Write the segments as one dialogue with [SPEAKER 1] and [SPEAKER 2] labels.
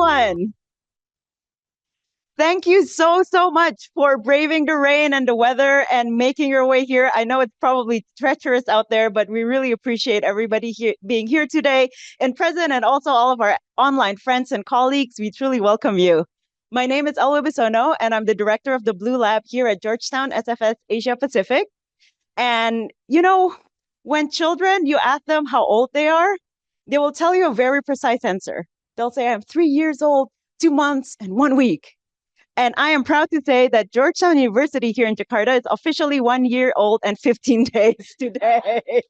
[SPEAKER 1] everyone. Thank you so much for braving the rain and the weather and making your way here. I know it's probably treacherous out there, but we really appreciate everybody here being here today in present, and also all of our online friends and colleagues. We truly welcome you. My name is Elwa Bisono, and I'm the director of the Blue Lab here at Georgetown SFS Asia Pacific. And when children, you ask them how old they are, they will tell you a very precise answer. They'll say, I'm 3 years old, 2 months, and 1 week. And I am proud to say that Georgetown University here in Jakarta is officially 1 year old and 15 days today.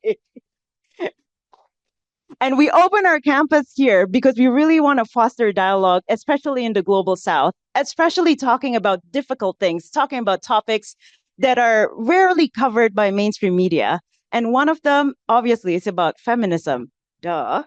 [SPEAKER 1] And we open our campus here because we really want to foster dialogue, especially in the global South, especially talking about difficult things, talking about topics that are rarely covered by mainstream media. And one of them, obviously, is about feminism. Duh.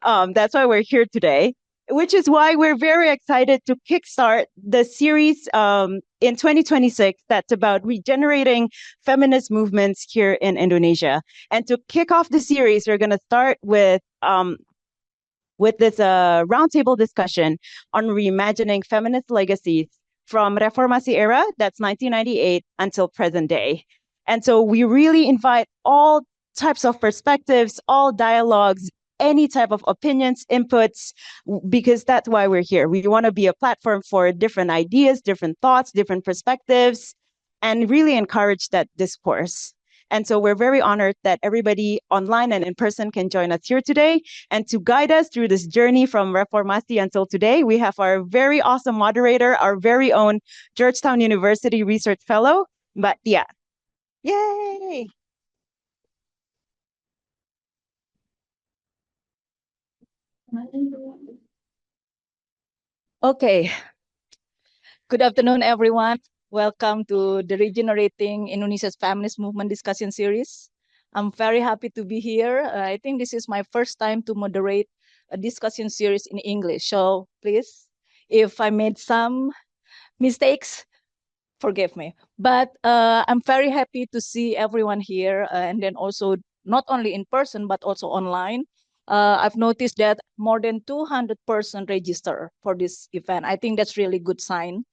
[SPEAKER 1] That's why we're here today, which is why we're very excited to kickstart the series in 2026 that's about regenerating feminist movements here in Indonesia. And to kick off the series, we're going to start with this roundtable discussion on reimagining feminist legacies from Reformasi era, that's 1998, until present day. And so we really invite all types of perspectives, all dialogues, any type of opinions, inputs, because that's why we're here. We want to be a platform for different ideas, different thoughts, different perspectives, and really encourage that discourse. And so we're very honored that everybody online and in person can join us here today. And to guide us through this journey from Reformasi until today, we have our very awesome moderator, our very own Georgetown University Research Fellow, Mbak Tia. Yay!
[SPEAKER 2] Okay. Good afternoon, everyone. Welcome to the Regenerating Indonesia's Feminist Movement discussion series. I'm very happy to be here. I think this is my first time to moderate a discussion series in English. So please, if I made some mistakes, forgive me. But I'm very happy to see everyone here, and then also not only in person, but also online. I've noticed that more than 200 person register for this event. I think that's really good sign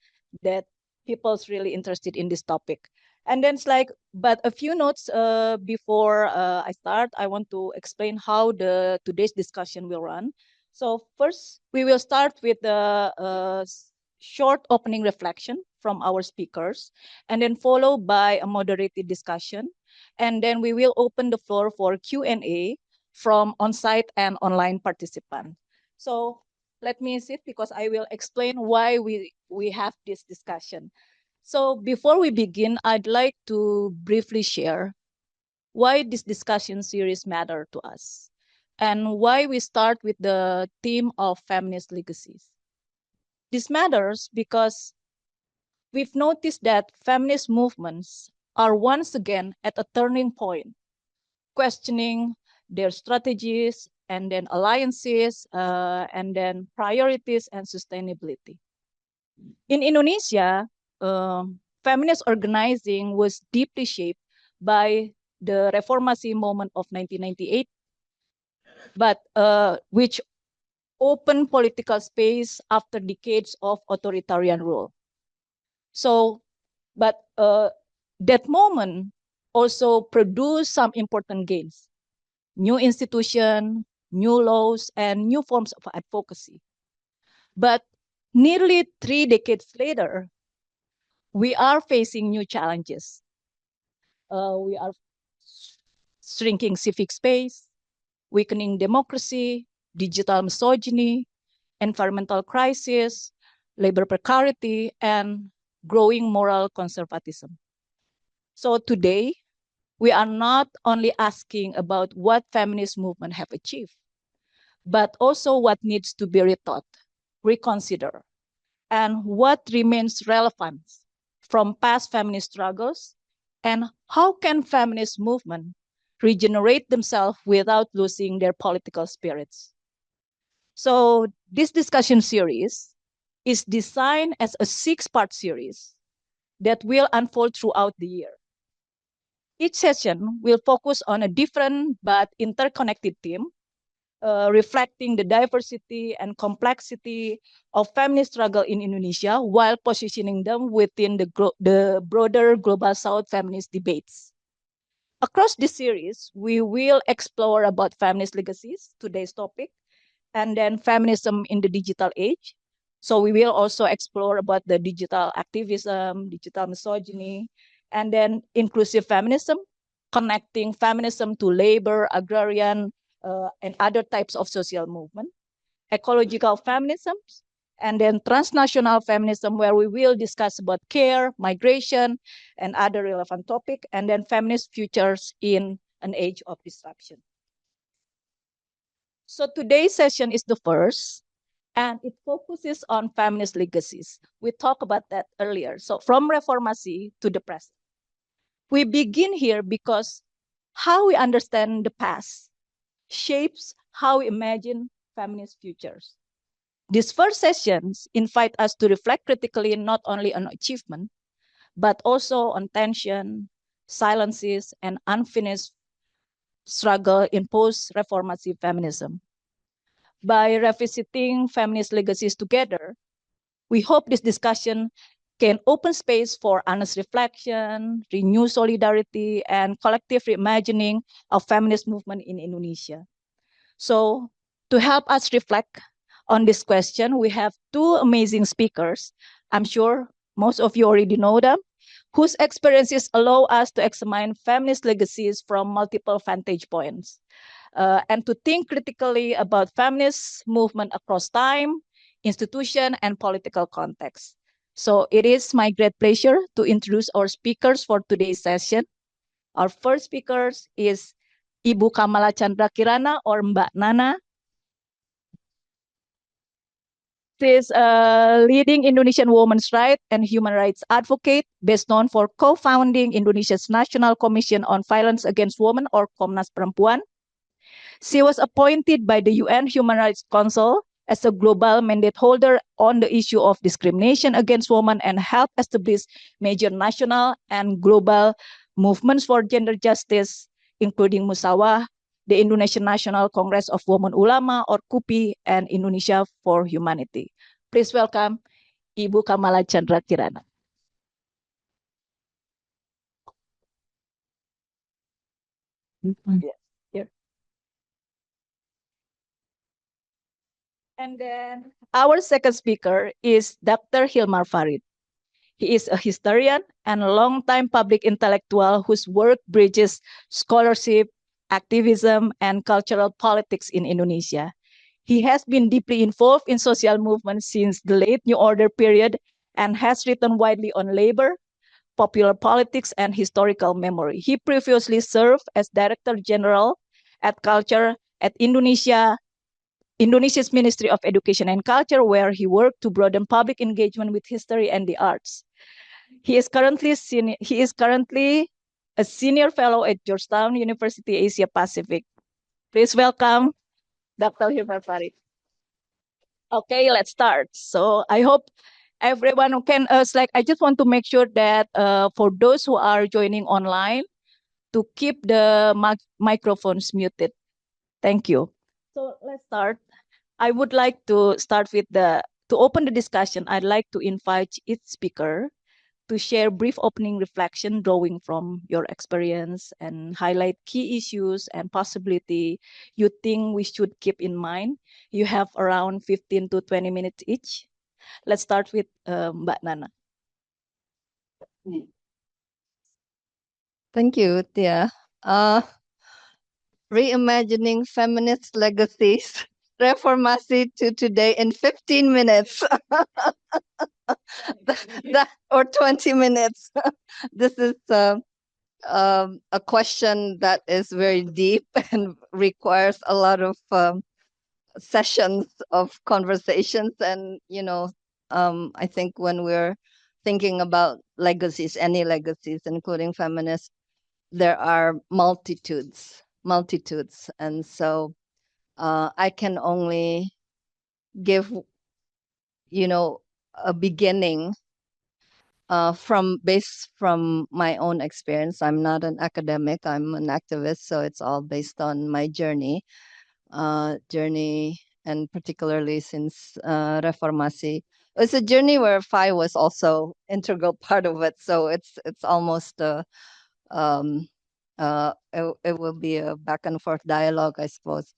[SPEAKER 2] that people's really interested in this topic. And then it's like, but a few notes before I start, I want to explain how today's discussion will run. So first, we will start with the short opening reflection from our speakers, and then followed by a moderated discussion. And then we will open the floor for Q&A from on-site and online participants. So let me sit because I will explain why we have this discussion. So before we begin, I'd like to briefly share why this discussion series matter to us and why we start with the theme of feminist legacies. This matters because we've noticed that feminist movements are once again at a turning point, questioning their strategies and then alliances and then priorities and sustainability. In Indonesia, feminist organizing was deeply shaped by the Reformasi movement of 1998, but which opened political space after decades of authoritarian rule. So, but that moment also produced some important gains, new institutions, new laws, and new forms of advocacy. But nearly 3 decades later, we are facing new challenges. We are shrinking civic space, weakening democracy, digital misogyny, environmental crisis, labor precarity, and growing moral conservatism. So today, we are not only asking about what feminist movement have achieved, but also what needs to be rethought, reconsidered, and what remains relevant from past feminist struggles, and how can feminist movement regenerate themselves without losing their political spirits. So this discussion series is designed as a 6-part series that will unfold throughout the year. Each session will focus on a different but interconnected theme, reflecting the diversity and complexity of feminist struggle in Indonesia while positioning them within the broader Global South feminist debates. Across this series, we will explore about feminist legacies, today's topic, and then feminism in the digital age. So we will also explore about the digital activism, digital misogyny, and then inclusive feminism, connecting feminism to labor, agrarian, and other types of social movement, ecological feminism, and then transnational feminism, where we will discuss about care, migration, and other relevant topic, and then feminist futures in an age of disruption. So today's session is the first, and it focuses on feminist legacies. We talked about that earlier. So from Reformasi to the present. We begin here because how we understand the past shapes how we imagine feminist futures. These first sessions invite us to reflect critically not only on achievement, but also on tension, silences, and unfinished struggle in post-reformative feminism. By revisiting feminist legacies together, we hope this discussion can open space for honest reflection, renew solidarity, and collective reimagining of feminist movement in Indonesia. So to help us reflect on this question, we have two amazing speakers. I'm sure most of you already know them, whose experiences allow us to examine feminist legacies from multiple vantage points. And to think critically about feminist movement across time, institution, and political context. So it is my great pleasure to introduce our speakers for today's session. Our first speaker is Ibu Kamala Chandrakirana or Mbak Nana. She is a leading Indonesian women's rights and human rights advocate, best known for co-founding Indonesia's National Commission on Violence Against Women or Komnas Perempuan. She was appointed by the UN Human Rights Council as a global mandate holder on the issue of discrimination against women and helped establish major national and global movements for gender justice, including Musawah, the Indonesian National Congress of Women Ulama or KUPI, and Indonesia for Humanity. Please welcome Ibu Kamala Chandrakirana. Yeah, here. And then our second speaker is Dr. Hilmar Farid. He is a historian and a longtime public intellectual whose work bridges scholarship, activism, and cultural politics in Indonesia. He has been deeply involved in social movements since the late New Order period and has written widely on labor, popular politics, and historical memory. He previously served as Director General at Culture at Indonesia's Ministry of Education and Culture, where he worked to broaden public engagement with history and the arts. He is currently a senior fellow at Georgetown University Asia Pacific. Please welcome Dr. Hilmar Farid. Okay, let's start. So I hope everyone can I just want to make sure that for those who are joining online, to keep the microphones muted. Thank you. So let's start. I would like to start with to open the discussion, I'd like to invite each speaker to share brief opening reflection drawing from your experience and highlight key issues and possibility you think we should keep in mind. You have around 15 to 20 minutes each. Let's start with Mbak Nana.
[SPEAKER 3] Thank you, Tia. Reimagining Feminist Legacies, Reformasi to today in 15 minutes. Or 20 minutes. This is a question that is very deep and requires a lot of sessions of conversations. And, I think when we're thinking about legacies, any legacies, including feminist, there are multitudes. And so I can only give, a beginning based from my own experience. I'm not an academic, I'm an activist, so it's all based on my journey. journey, and particularly since Reformasi. It's a journey where FI was also integral part of it, so it's almost it will be a back and forth dialogue, I suppose.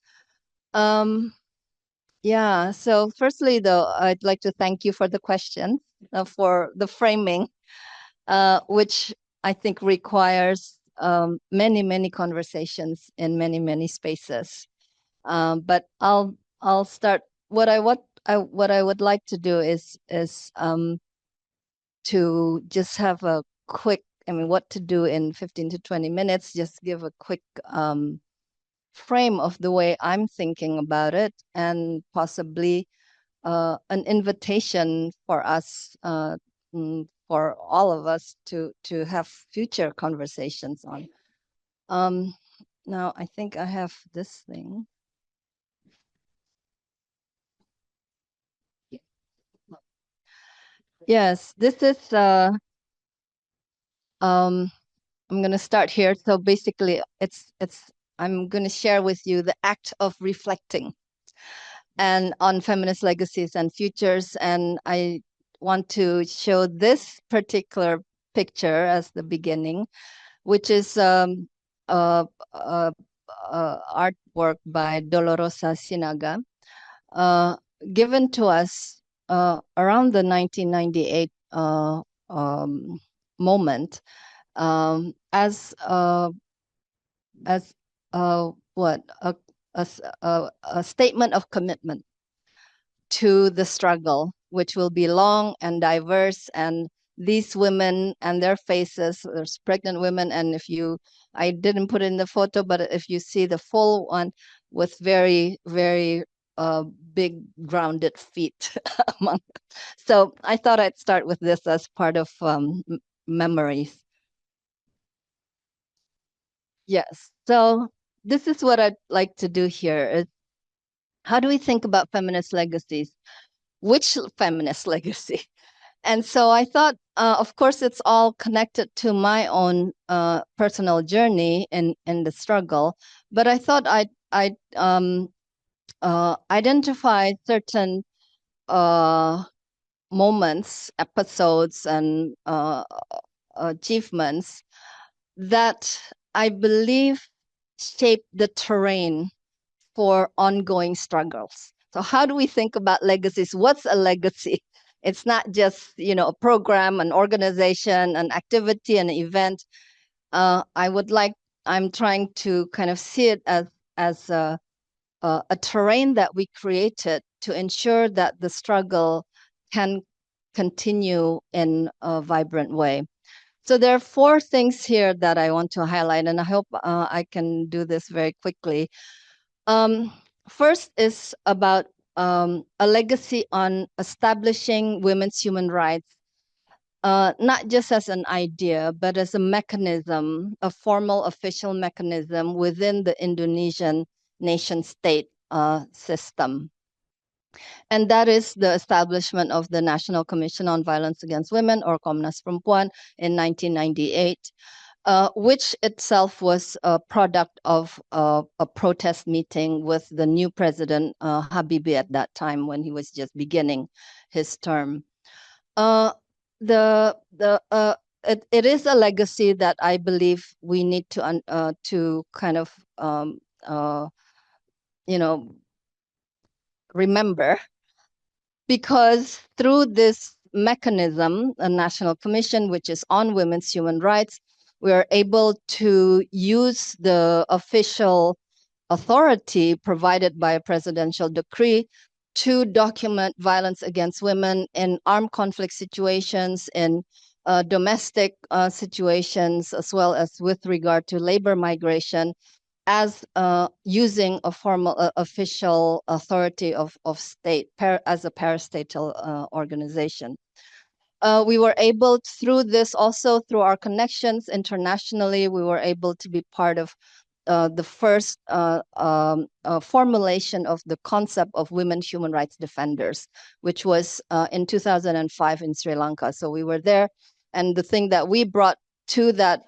[SPEAKER 3] Yeah, so firstly, though, I'd like to thank you for the question, for the framing, which I think requires many conversations in many spaces. But I'll start. What I would like to do is to just have a quick. I mean, what to do in 15 to 20 minutes. Just give a quick frame of the way I'm thinking about it, and possibly an invitation for us, for all of us, to have future conversations on. Now I think I have this thing. Yes, this is. I'm going to start here. So basically, I'm going to share with you the act of reflecting and on feminist legacies and futures. And I want to show this particular picture as the beginning, which is artwork by Dolorosa Sinaga, given to us around the 1998 moment, as what a statement of commitment to the struggle, which will be long and diverse. And these women and their faces, there's pregnant women, and I didn't put in the photo, but if you see the full one, with very big grounded feet among them. So I thought I'd start with this as part of memories. Yes. So this is what I'd like to do here. Is how do we think about feminist legacies? Which feminist legacy? And so I thought, of course, it's all connected to my own personal journey in the struggle. But I thought I'd identify certain moments, episodes, and achievements that I believe shape the terrain for ongoing struggles. So how do we think about legacies? What's a legacy? It's not just, a program, an organization, an activity, an event. I'm trying to kind of see it as a terrain that we created to ensure that the struggle can continue in a vibrant way. So there are 4 things here that I want to highlight, and I hope I can do this very quickly. First is about a legacy on establishing women's human rights, not just as an idea, but as a mechanism, a formal official mechanism within the Indonesian nation state system. And that is the establishment of the National Commission on Violence Against Women, or Komnas Perempuan, in 1998. Which itself was a product of a protest meeting with the new president, Habibie, at that time when he was just beginning his term. It is a legacy that I believe we need to kind of remember, because through this mechanism, a national commission which is on women's human rights, we are able to use the official authority provided by a presidential decree to document violence against women in armed conflict situations, in domestic situations, as well as with regard to labor migration, as using a formal official authority of state as a parastatal organization. We were able, through this, also through our connections internationally, we were able to be part of the first formulation of the concept of women human rights defenders, which was in 2005 in Sri Lanka. So we were there, and the thing that we brought to that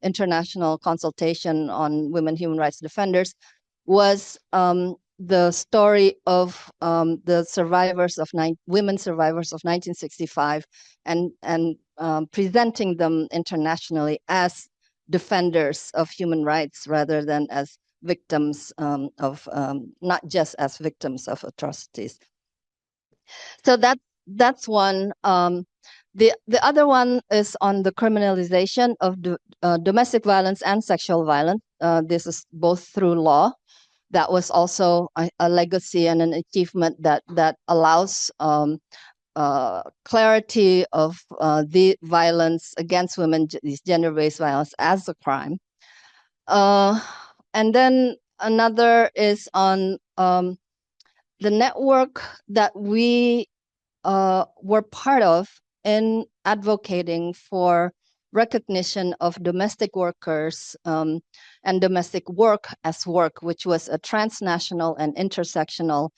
[SPEAKER 3] international consultation on women human rights defenders was the story of the survivors of women survivors of 1965, and presenting them internationally as defenders of human rights rather than as victims not just as victims of atrocities. So that's one. The other one is on the criminalization of domestic violence and sexual violence. This is both through law. That was also a legacy and an achievement that allows clarity of the violence against women, these gender-based violence, as a crime. And then another is on the network that we were part of in advocating for recognition of domestic workers and domestic work as work, which was a transnational and intersectional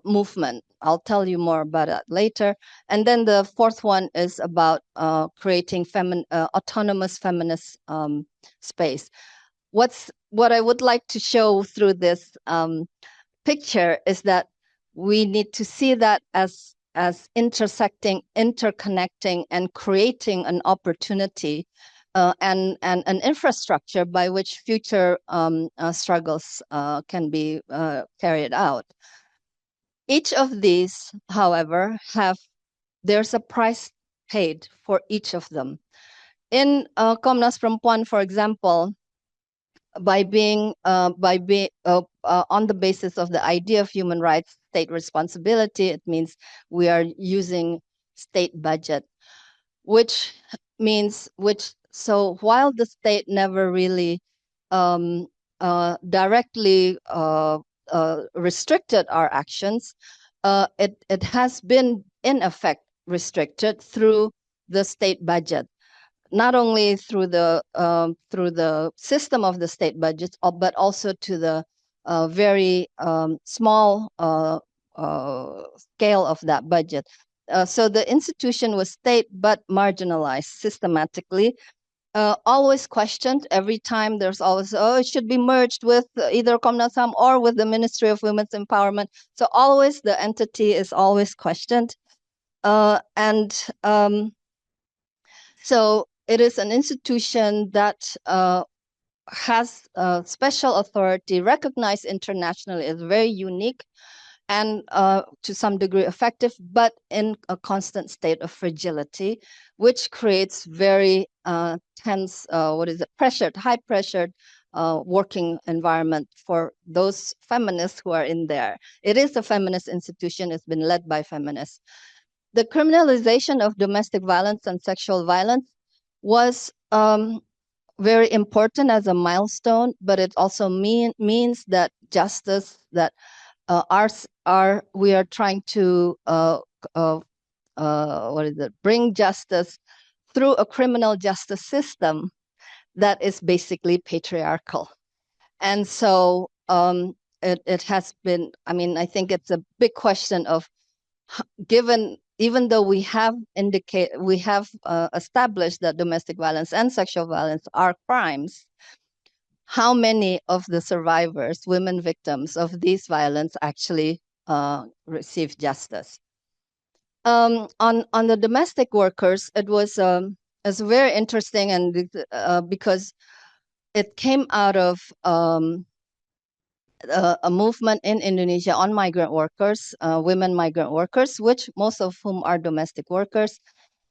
[SPEAKER 3] movement. I'll tell you more about that later. And then the fourth one is about creating autonomous feminist space. What I would like to show through this picture is that we need to see that as intersecting, interconnecting, and creating an opportunity and an infrastructure by which future struggles can be carried out. Each of these, however, there's a price paid for each of them. In Komnas Perempuan, for example, by being on the basis of the idea of human rights, state responsibility, it means we are using state budget, so while the state never really directly restricted our actions, it has been in effect restricted through the state budget, not only through the system of the state budget, but also to the very small scale of that budget. So the institution was state but marginalized systematically, always questioned. Every time there's always, it should be merged with either Komnas HAM or with the Ministry of Women's Empowerment. So always the entity is always questioned. So it is an institution that has special authority, recognized internationally as very unique and to some degree effective, but in a constant state of fragility, which creates very tense, high pressured working environment for those feminists who are in there. It is a feminist institution. It's been led by feminists. The criminalization of domestic violence and sexual violence was very important as a milestone, but it also means that justice, that we are trying to bring justice through a criminal justice system that is basically patriarchal. And so it has been, I think it's a big question of, even though we have established that domestic violence and sexual violence are crimes, how many of the survivors, women victims of these violence, actually receive justice? On the domestic workers, it was very interesting, and because it came out of a movement in Indonesia on migrant workers, women migrant workers, which most of whom are domestic workers.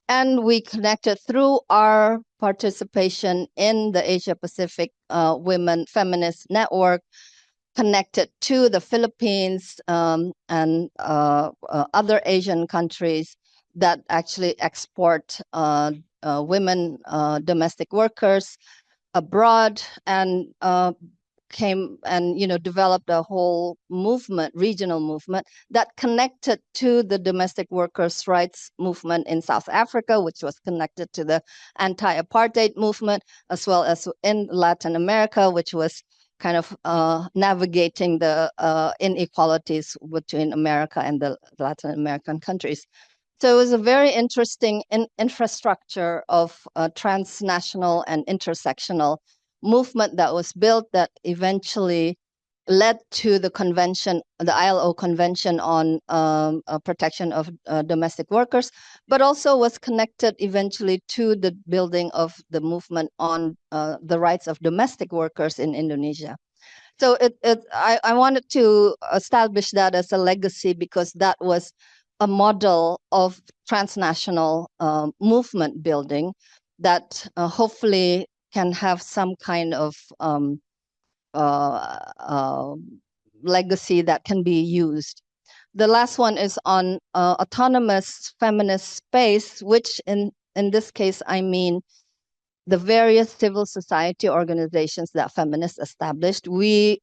[SPEAKER 3] And we connected through our participation in the Asia Pacific Women Feminist Network, connected to the Philippines and other Asian countries that actually export women domestic workers abroad, and came and developed a whole movement, regional movement, that connected to the domestic workers' rights movement in South Africa, which was connected to the anti-apartheid movement, as well as in Latin America, which was kind of navigating the inequalities between America and the Latin American countries. So it was a very interesting infrastructure of transnational and intersectional movement that was built, that eventually led to the convention, the ILO Convention on Protection of Domestic Workers, but also was connected eventually to the building of the movement on the rights of domestic workers in Indonesia. So I wanted to establish that as a legacy because that was a model of transnational movement building that hopefully can have some kind of legacy that can be used. The last one is on autonomous feminist space, which in this case, I mean the various civil society organizations that feminists established. We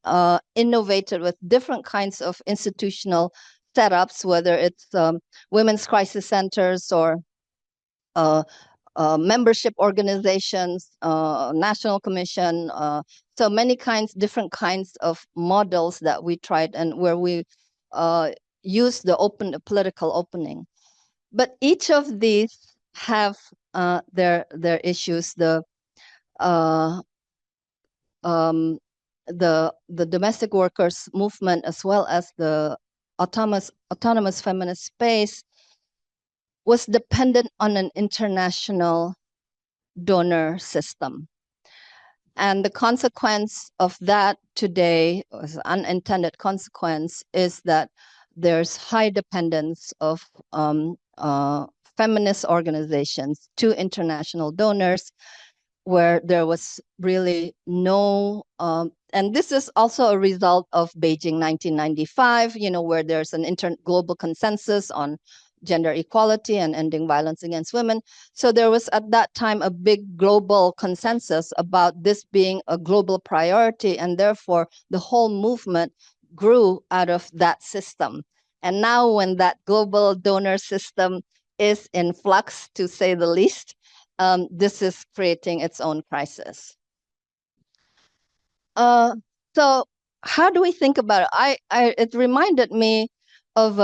[SPEAKER 3] innovated with different kinds of institutional setups, whether it's women's crisis centers or membership organizations, national commission, so many different kinds of models that we tried and where we use the political opening. But each of these have their issues. The domestic workers movement, as well as the autonomous feminist space, was dependent on an international donor system. And the consequence of that today, as unintended consequence, is that there's high dependence of feminist organizations to international donors, where there was really no, and this is also a result of Beijing 1995, where there's an global consensus on gender equality and ending violence against women. So there was at that time a big global consensus about this being a global priority, and therefore the whole movement grew out of that system. And now when that global donor system is in flux, to say the least, this is creating its own crisis. So how do we think about it? It reminded me of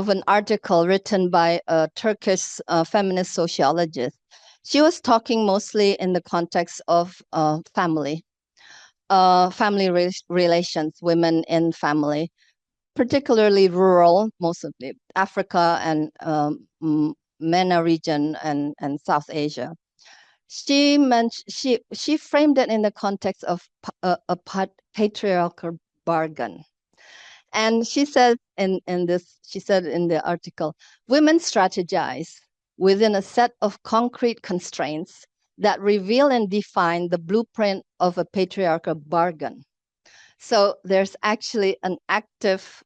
[SPEAKER 3] an article written by a Turkish feminist sociologist. She was talking mostly in the context of family relations, women in family, particularly rural, mostly Africa and MENA region and South Asia. She framed it in the context of a patriarchal bargain. And she said in the article, women strategize within a set of concrete constraints that reveal and define the blueprint of a patriarchal bargain. So there's actually an active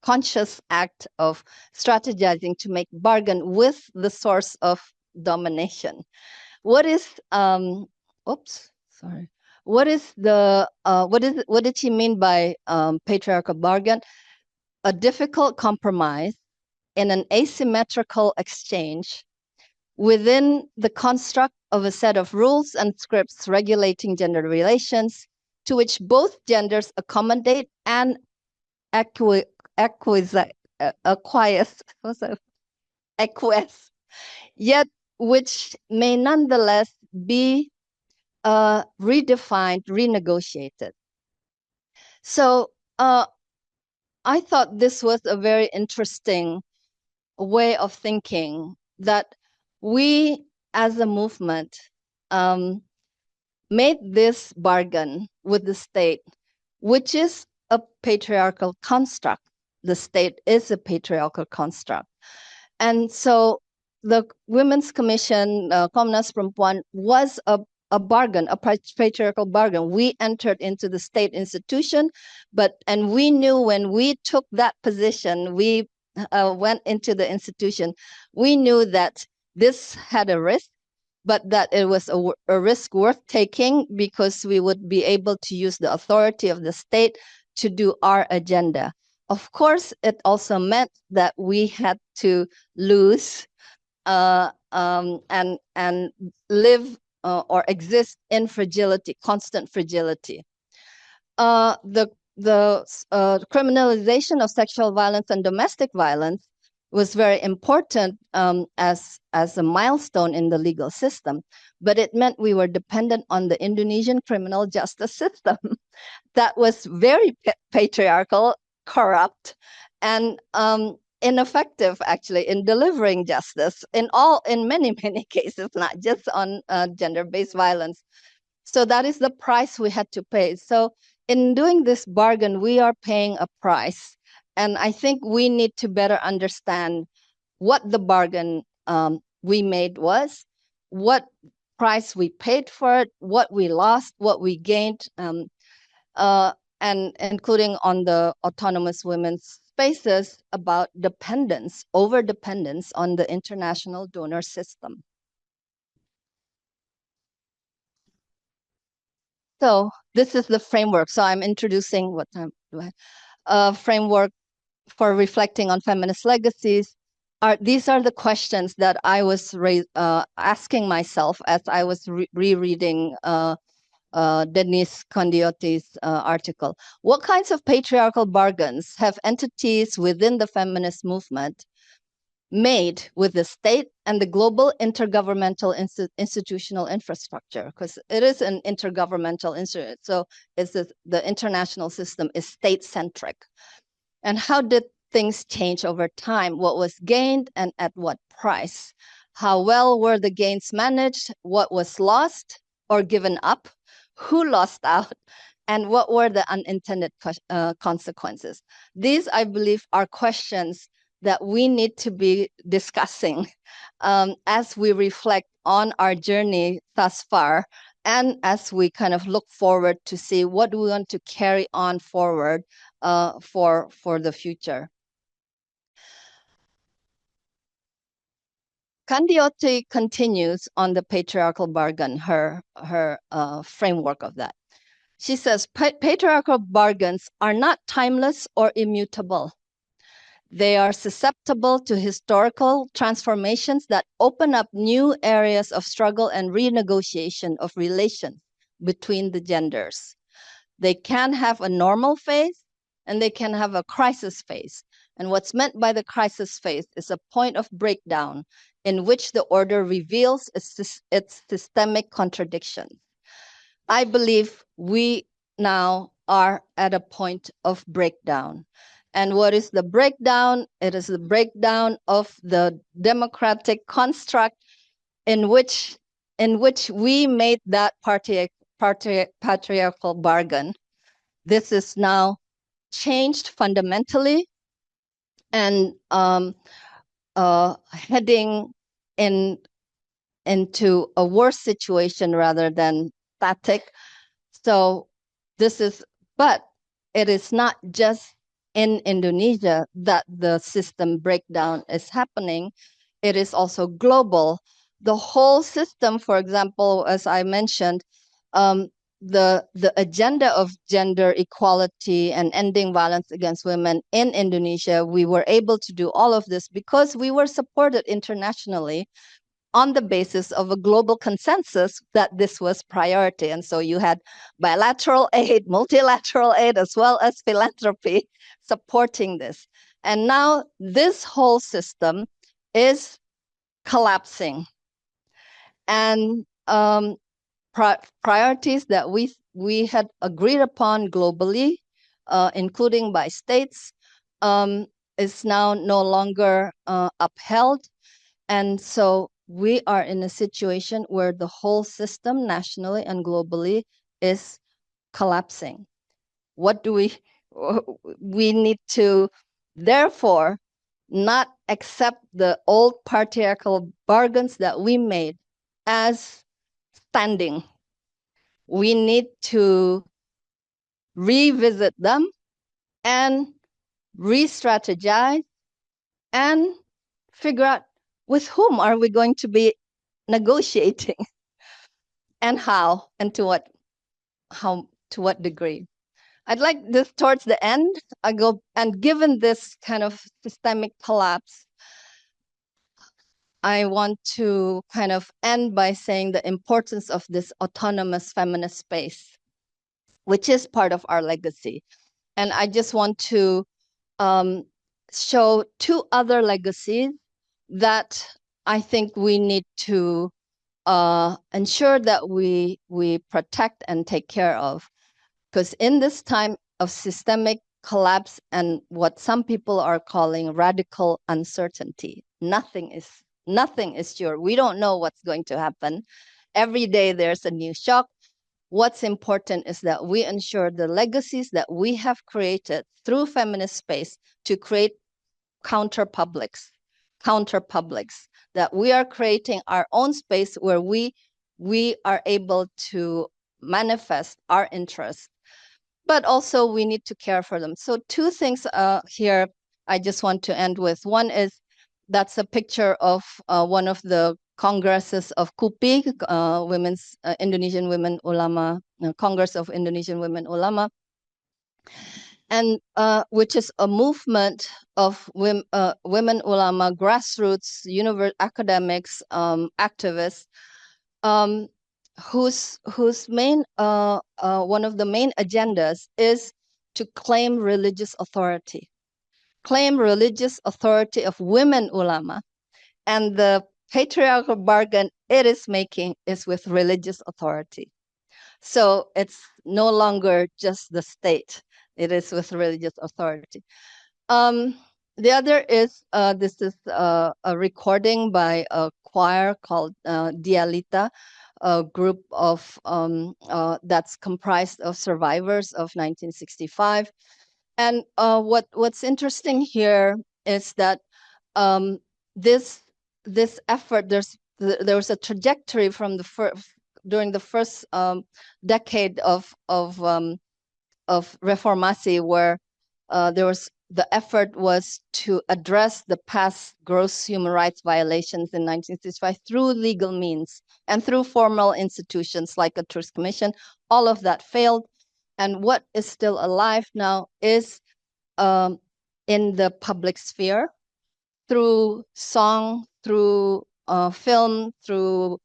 [SPEAKER 3] conscious act of strategizing to make bargain with the source of domination. What is what did she mean by patriarchal bargain? A difficult compromise in an asymmetrical exchange within the construct of a set of rules and scripts regulating gender relations, to which both genders accommodate and acquiesce, yet which may nonetheless be redefined, renegotiated. So I thought this was a very interesting way of thinking, that we as a movement made this bargain with the state, which is a patriarchal construct. The state is a patriarchal construct. And so the Women's Commission, Komnas Perempuan, was a bargain, a patriarchal bargain. We entered into the state institution, and we knew when we took that position, we went into the institution, we knew that this had a risk, but that it was a risk worth taking, because we would be able to use the authority of the state to do our agenda. Of course, it also meant that we had to lose and live or exist in fragility, constant fragility. The criminalization of sexual violence and domestic violence was very important as a milestone in the legal system, but it meant we were dependent on the Indonesian criminal justice system that was very patriarchal, corrupt, and ineffective actually in delivering justice in many cases, not just on gender-based violence. So that is the price we had to pay. So in doing this bargain, we are paying a price. And I think we need to better understand what the bargain we made was, what price we paid for it, what we lost, what we gained, and including on the autonomous women's spaces about dependence, over-dependence on the international donor system. So this is the framework. So I'm introducing what time do I? Framework for reflecting on feminist legacies. These are the questions that I was asking myself as I was rereading Denise Condiotti's article. What kinds of patriarchal bargains have entities within the feminist movement made with the state and the global intergovernmental institutional infrastructure? Because it is an intergovernmental institute, so the international system is state-centric. And how did things change over time? What was gained and at what price? How well were the gains managed? What was lost or given up? Who lost out? And what were the unintended consequences? These, I believe, are questions that we need to be discussing as we reflect on our journey thus far, and as we kind of look forward to see what we want to carry on forward for the future. Candiotti continues on the patriarchal bargain, her framework of that. She says, patriarchal bargains are not timeless or immutable. They are susceptible to historical transformations that open up new areas of struggle and renegotiation of relations between the genders. They can have a normal phase and they can have a crisis phase. And what's meant by the crisis phase is a point of breakdown in which the order reveals its systemic contradictions. I believe we now are at a point of breakdown. And what is the breakdown? It is the breakdown of the democratic construct in which we made that patriarchal bargain. This is now changed fundamentally and heading into a worse situation rather than static. So but it is not just in Indonesia that the system breakdown is happening. It is also global. The whole system, for example, as I mentioned, the agenda of gender equality and ending violence against women in Indonesia, we were able to do all of this because we were supported internationally on the basis of a global consensus that this was priority. And so you had bilateral aid, multilateral aid, as well as philanthropy supporting this. And now this whole system is collapsing. And priorities that we had agreed upon globally, including by states, is now no longer upheld. And so we are in a situation where the whole system nationally and globally is collapsing. What do we need to therefore not accept the old patriarchal bargains that we made as standing. We need to revisit them and re-strategize and figure out with whom are we going to be negotiating and how and to what degree. I'd like this towards the end. And given this kind of systemic collapse, I want to kind of end by saying the importance of this autonomous feminist space, which is part of our legacy. And I just want to show two other legacies that I think we need to ensure that we protect and take care of. Because in this time of systemic collapse and what some people are calling radical uncertainty, nothing is sure. We don't know what's going to happen. Every day there's a new shock. What's important is that we ensure the legacies that we have created through feminist space to create counter publics, that we are creating our own space where we are able to manifest our interests, but also we need to care for them. So two things here I just want to end with. One is that's a picture of one of the congresses of KUPI, Women's Indonesian Women Ulama, Congress of Indonesian Women Ulama, and which is a movement of women ulama, grassroots, academics, activists, whose main one of the main agendas is to claim religious authority of women ulama, and the patriarchal bargain it is making is with religious authority. So it's no longer just the state, it is with religious authority. The other is, this is a recording by a choir called Dialita, a group of that's comprised of survivors of 1965. And what's interesting here is that this effort, there was a trajectory from during the first decade of Reformasi, where the effort was to address the past gross human rights violations in 1965 through legal means and through formal institutions like a Truth Commission. All of that failed. And what is still alive now is in the public sphere, through song, through film, through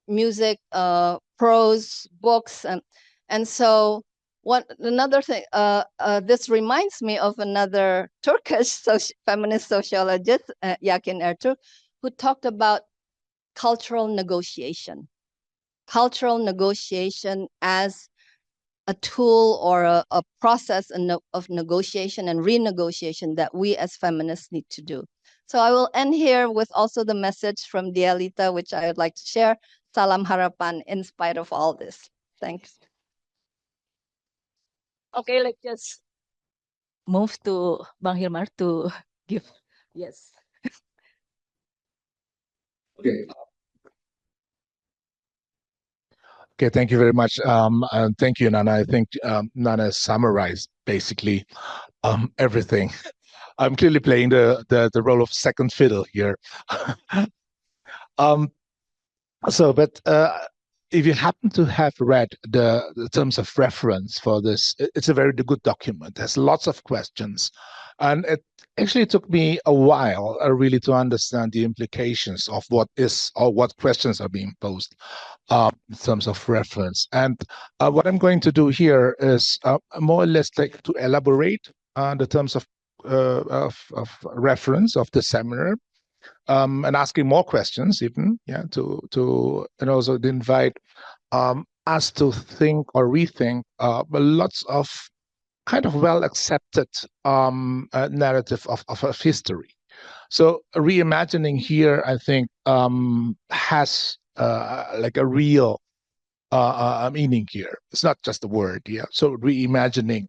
[SPEAKER 3] music, prose, books, and so another thing. This reminds me of another Turkish feminist sociologist, Yakin Ertuğ, who talked about cultural negotiation as a tool or a process of negotiation and renegotiation that we as feminists need to do. So I will end here with also the message from Dialita, which I would like to share. Salam harapan in spite of all this. Thanks.
[SPEAKER 2] Okay, let's just move to Bang Hilmar to give. Yes.
[SPEAKER 4] Okay. Okay, thank you very much. And thank you, Nana. I think Nana summarized basically everything. I'm clearly playing the role of second fiddle here. But if you happen to have read the terms of reference for this, it's a very good document. There's lots of questions. And it actually took me a while really to understand the implications of what is or what questions are being posed in terms of reference. And what I'm going to do here is more or less like to elaborate on the terms of reference of the seminar, and asking more questions even, and also to invite us to think or rethink lots of kind of well-accepted narrative of history. So reimagining here, I think, has like a real meaning here. It's not just a word, So reimagining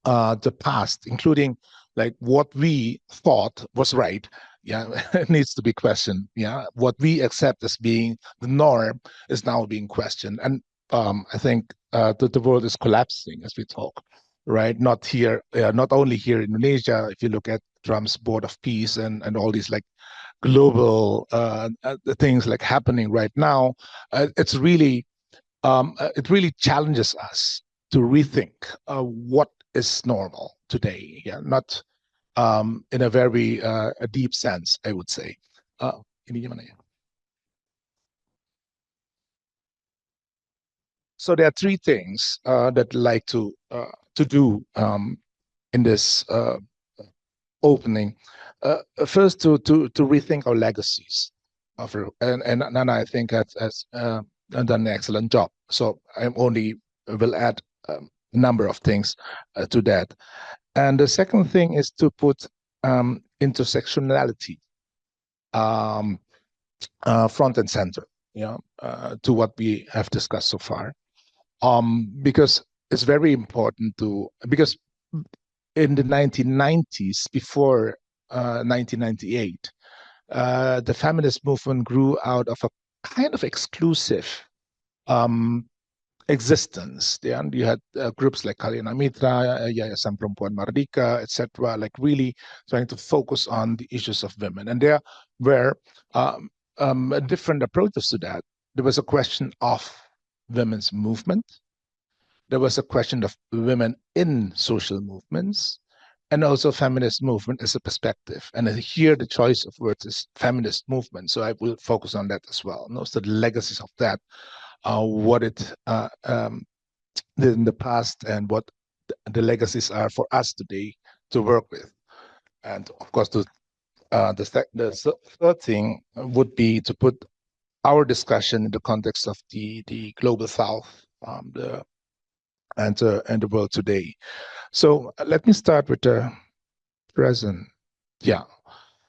[SPEAKER 4] the past, including like what we thought was right, it needs to be questioned. What we accept as being the norm is now being questioned. And I think that the world is collapsing as we talk, right? Not only here in Indonesia. If you look at Trump's Board of Peace and all these like global things like happening right now, it really challenges us to rethink what is normal today. Not in a very a deep sense, I would say. So there are three things that I like to do in this opening. First, to rethink our legacies, and Nana, I think, has done an excellent job. So I only will add a number of things to that. And the second thing is to put intersectionality front and center, to what we have discussed so far, because it's very important because in the 1990s, before 1998, the feminist movement grew out of a kind of exclusive existence. You had groups like Kalina Mitra, Yayasan Perempuan Mardika, etc., like really trying to focus on the issues of women. And there were different approaches to that. There was a question of women's movement. There was a question of women in social movements, and also feminist movement as a perspective. And here the choice of words is feminist movement. So I will focus on that as well. And also the legacies of that, what it did in the past, and what the legacies are for us today to work with. And of course, the third thing would be to put our discussion in the context of the global South, and the world today. So let me start with the present. Yeah.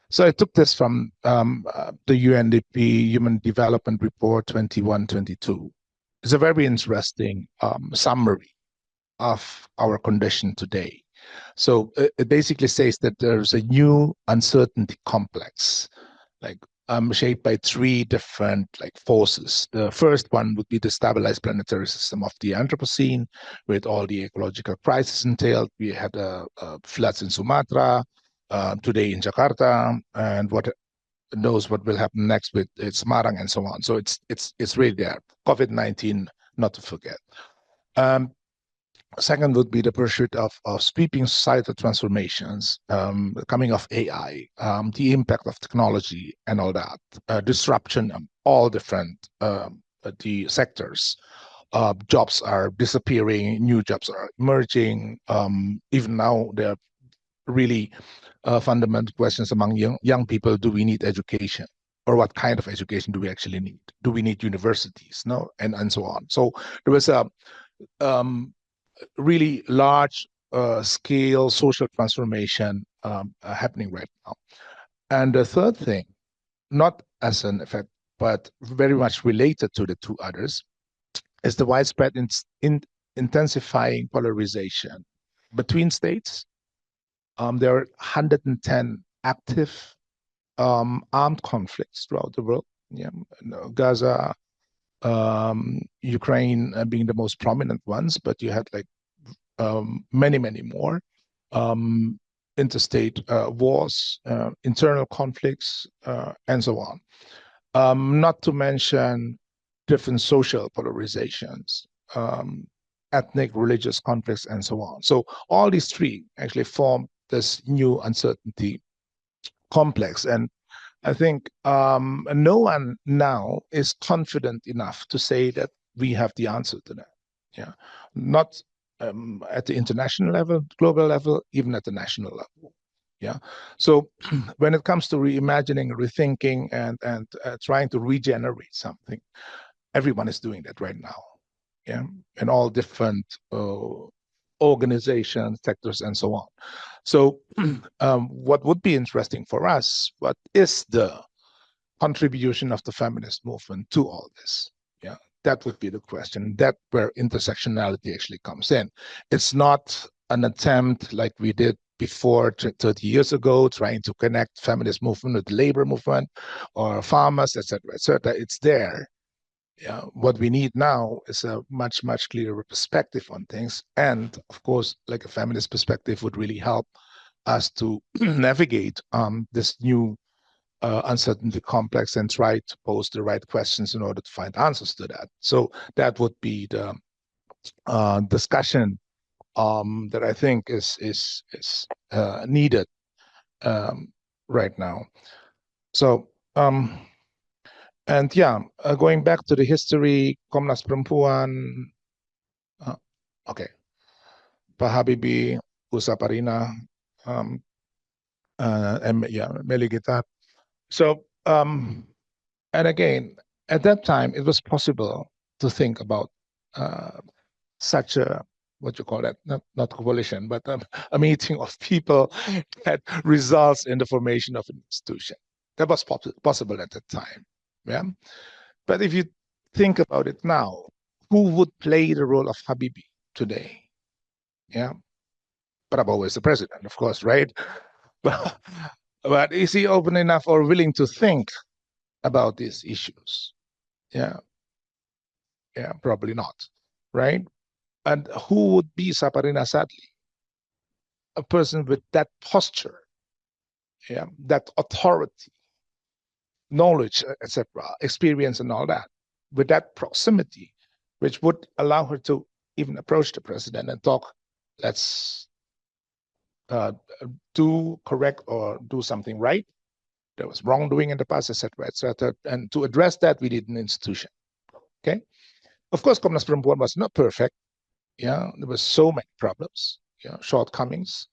[SPEAKER 4] So I took this from the UNDP Human Development Report 21-22. It's a very interesting summary of our condition today. So it basically says that there's a new uncertainty complex, like shaped by three different forces. The first one would be the stabilized planetary system of the Anthropocene, with all the ecological crises entailed. We had floods in Sumatra, today in Jakarta, and what knows what will happen next with Semarang and so on. So it's really there. COVID-19, not to forget. Second would be the pursuit of sweeping societal transformations, coming of AI, the impact of technology and all that, disruption of all different the sectors. Jobs are disappearing, new jobs are emerging. Even now, there are really fundamental questions among young people. Do we need education? Or what kind of education do we actually need? Do we need universities? No, and so on. So there was a really large scale social transformation happening right now. And the third thing, not as an effect, but very much related to the two others, is the widespread intensifying polarization between states. There are 110 active armed conflicts throughout the world. Yeah, Gaza, Ukraine being the most prominent ones, but you had many more interstate wars, internal conflicts, and so on. Not to mention different social polarizations, ethnic, religious conflicts, and so on. So all these three actually form this new uncertainty complex. And I think no one now is confident enough to say that we have the answer to that. Yeah, not at the international level, global level, even at the national level. Yeah. So when it comes to reimagining, rethinking, and trying to regenerate something, everyone is doing that right now. Yeah, in all different organizations, sectors, and so on. So what would be interesting for us, what is the contribution of the feminist movement to all this? Yeah, that would be the question. That's where intersectionality actually comes in. It's not an attempt like we did before 30 years ago, trying to connect feminist movement with the labor movement or farmers, etc., etc. It's there. Yeah, what we need now is a much clearer perspective on things, and of course, like a feminist perspective would really help us to navigate this new uncertainty complex and try to pose the right questions in order to find answers to that. So that would be the discussion that I think is needed right now. So and yeah, going back to the history, Komnas Perempuan, okay, Pak Habibie, Bu Saparina, Meligita. So, and again, at that time, it was possible to think about such a, what you call that, not coalition, but a meeting of people that results in the formation of an institution. That was possible at that time. Yeah. But if you think about it now, who would play the role of Habibi today? Yeah. Prabowo is the president, of course, right? But is he open enough or willing to think about these issues? Yeah. Yeah, probably not. Right. And who would be Saparina Sadli? A person with that posture, yeah, that authority, knowledge, etc., experience, and all that, with that proximity, which would allow her to even approach the president and talk. Let's do correct or do something right. There was wrongdoing in the past, etc., etc. And to address that, we need an institution. Okay. Of course, Komnas Perempuan was not perfect. Yeah, there were so many problems, yeah, shortcomings,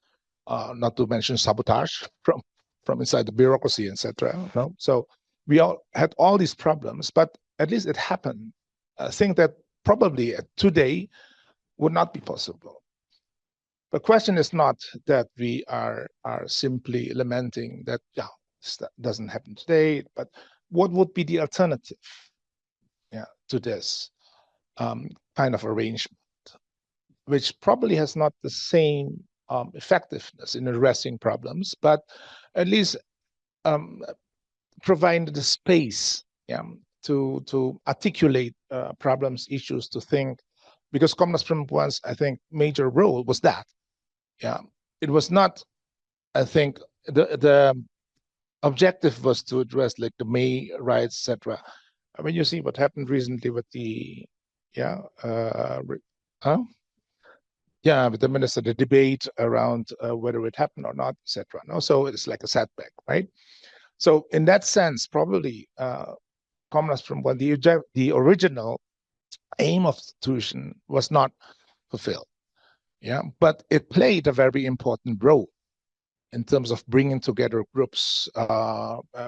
[SPEAKER 4] not to mention sabotage from inside the bureaucracy, etc. No? So we all had all these problems, but at least it happened. I think that probably today would not be possible. The question is not that we are simply lamenting that, yeah, this doesn't happen today, but what would be the alternative, yeah, to this kind of arrangement, which probably has not the same effectiveness in addressing problems, but at least provide the space, yeah, to articulate problems, issues, to think, because Komnas Perempuan's, I think, major role was that. Yeah, it was not, I think, the objective was to address like the May riots, etc. I mean, you see what happened recently with the, yeah, with the minister, the debate around whether it happened or not, etc. No, so it's like a setback, right? So in that sense, probably Komnas Perempuan, the original aim of the institution was not fulfilled. Yeah, but it played a very important role in terms of bringing together groups,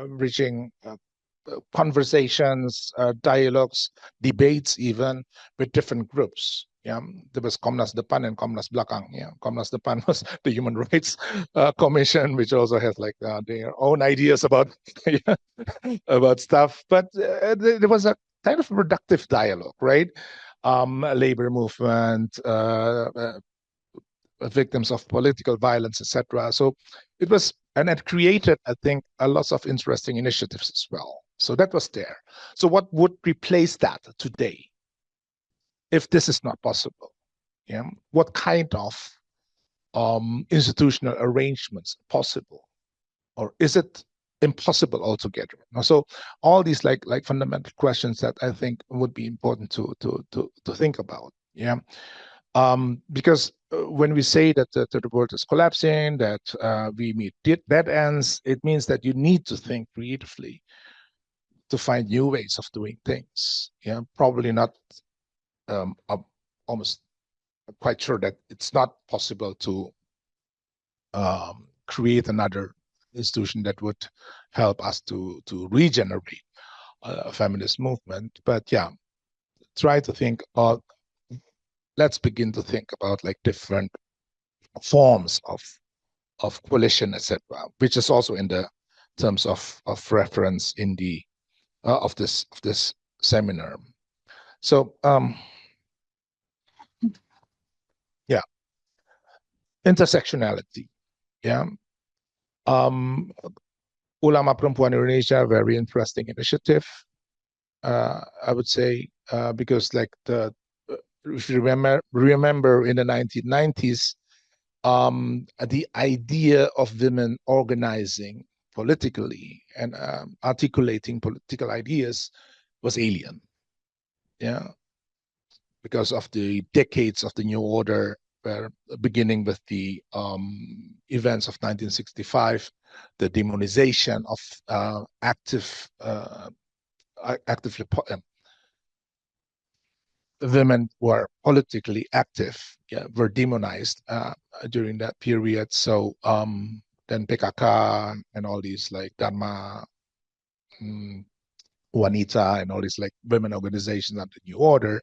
[SPEAKER 4] reaching conversations, dialogues, debates, even with different groups. Yeah, there was Komnas Depan and Komnas Belakang. Yeah, Komnas Depan was the Human Rights Commission, which also has like their own ideas about about stuff. But there was a kind of productive dialogue, right? Labor movement, victims of political violence, etc. So it was, and it created, I think, a lot of interesting initiatives as well. So that was there. So what would replace that today, if this is not possible? Yeah, what kind of institutional arrangements possible, or is it impossible altogether? So all these like fundamental questions that I think would be important to think about. Yeah. Because when we say that the world is collapsing, that we meet dead ends, it means that you need to think creatively to find new ways of doing things. Yeah, probably not. I'm almost quite sure that it's not possible to create another institution that would help us to regenerate a feminist movement. But yeah, try to think of. Let's begin to think about like different forms of coalition, etc., which is also in the terms of reference in the of this seminar. So yeah, intersectionality. Yeah, Ulama Perempuan Indonesia, very interesting initiative. I would say because like if you remember in the 1990s, the idea of women organizing politically and articulating political ideas was alien. Yeah, because of the decades of the New Order, beginning with the events of 1965, the demonization of actively women who are politically active, yeah, were demonized during that period. So then PKK and all these like Dharma, Wanita and all these like women organizations under New Order.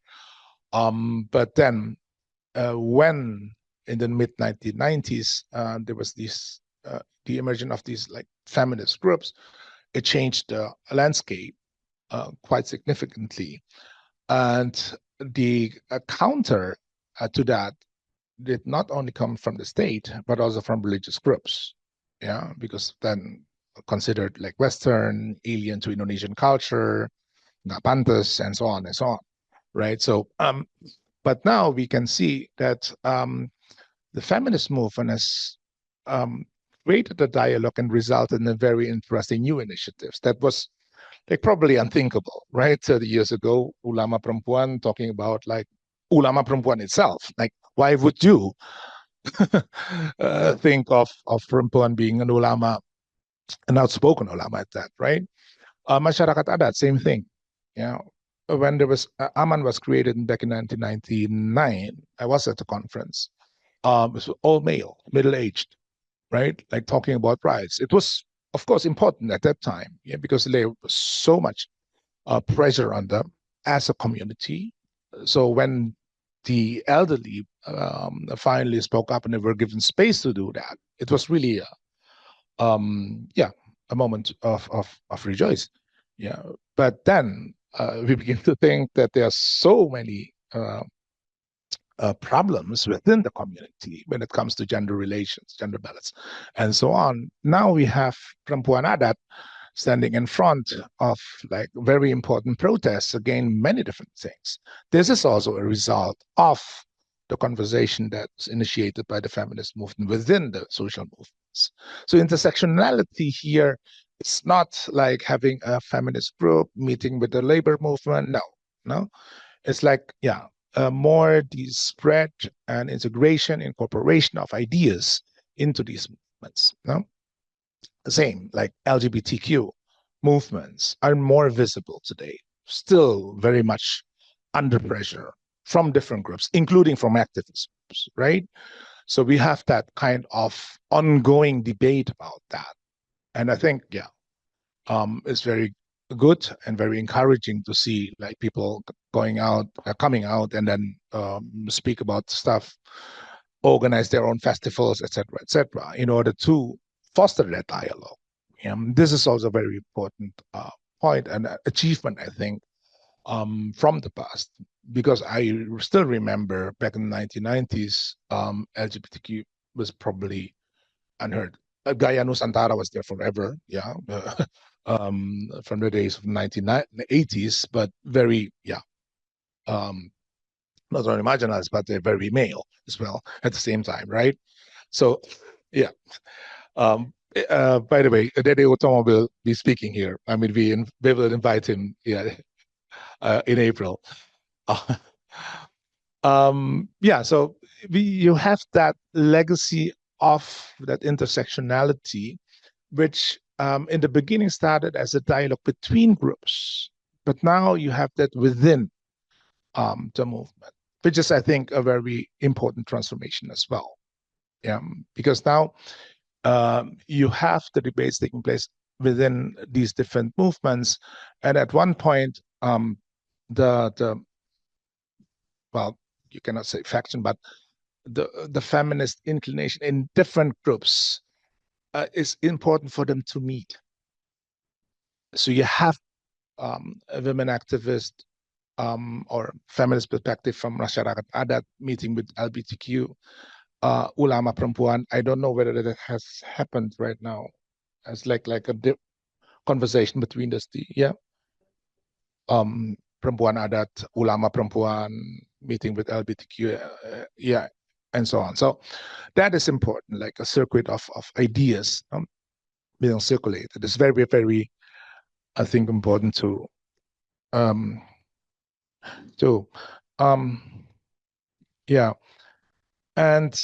[SPEAKER 4] But then when in the mid 1990s, there was this the emergence of these like feminist groups, it changed the landscape quite significantly. And the counter to that did not only come from the state, but also from religious groups. Yeah, because then considered like Western, alien to Indonesian culture, nggak pantas, and so on and so on, right? So, but now we can see that the feminist movement has created a dialogue and resulted in a very interesting new initiatives that was like probably unthinkable, right? 30 years ago, ulama perempuan talking about like ulama perempuan itself. Like, why would you think of perempuan being an ulama, an outspoken ulama at that, right? Masyarakat adat, same thing. You know, when there was Aman was created back in 1999, I was at the conference. It was all male, middle-aged, right? Like talking about rights. It was, of course, important at that time, yeah, because there was so much pressure on them as a community. So when the elderly finally spoke up and they were given space to do that, it was really, a moment of rejoice. Yeah, but then we begin to think that there are so many problems within the community when it comes to gender relations, gender balance, and so on. Now we have Perempuan Adat standing in front of like very important protests against many different things. This is also a result of the conversation that's initiated by the feminist movement within the social movements. So intersectionality here, it's not like having a feminist group meeting with the labor movement. No. It's like, more the spread and integration, incorporation of ideas into these movements. No? The same, like LGBTQ movements are more visible today, still very much under pressure from different groups, including from activist groups, right? So we have that kind of ongoing debate about that. And I think, it's very good and very encouraging to see like people coming out and then speak about stuff, organize their own festivals, etc., in order to foster that dialogue. This is also a very important point and achievement, I think, from the past, because I still remember back in the 1990s, LGBTQ was probably unheard. Gaya Nusantara was there forever, from the days of the 1980s, but very, not only marginalized, but they're very male as well at the same time, right? So, by the way, Dede Otomo will be speaking here. I mean, we will invite him, in April. So you have that legacy of that intersectionality, which in the beginning started as a dialogue between groups, but now you have that within the movement, which is, I think, a very important transformation as well. Because now you have the debates taking place within these different movements, and at one point, well, you cannot say faction, but the feminist inclination in different groups is important for them to meet. So you have a women activist or feminist perspective from masyarakat adat meeting with LGBTQ ulama perempuan. I don't know whether that has happened right now as like a conversation between the perempuan adat, ulama perempuan meeting with LGBTQ, and so on. So that is important, like a circuit of ideas being circulated. It's very, very, I think, important to and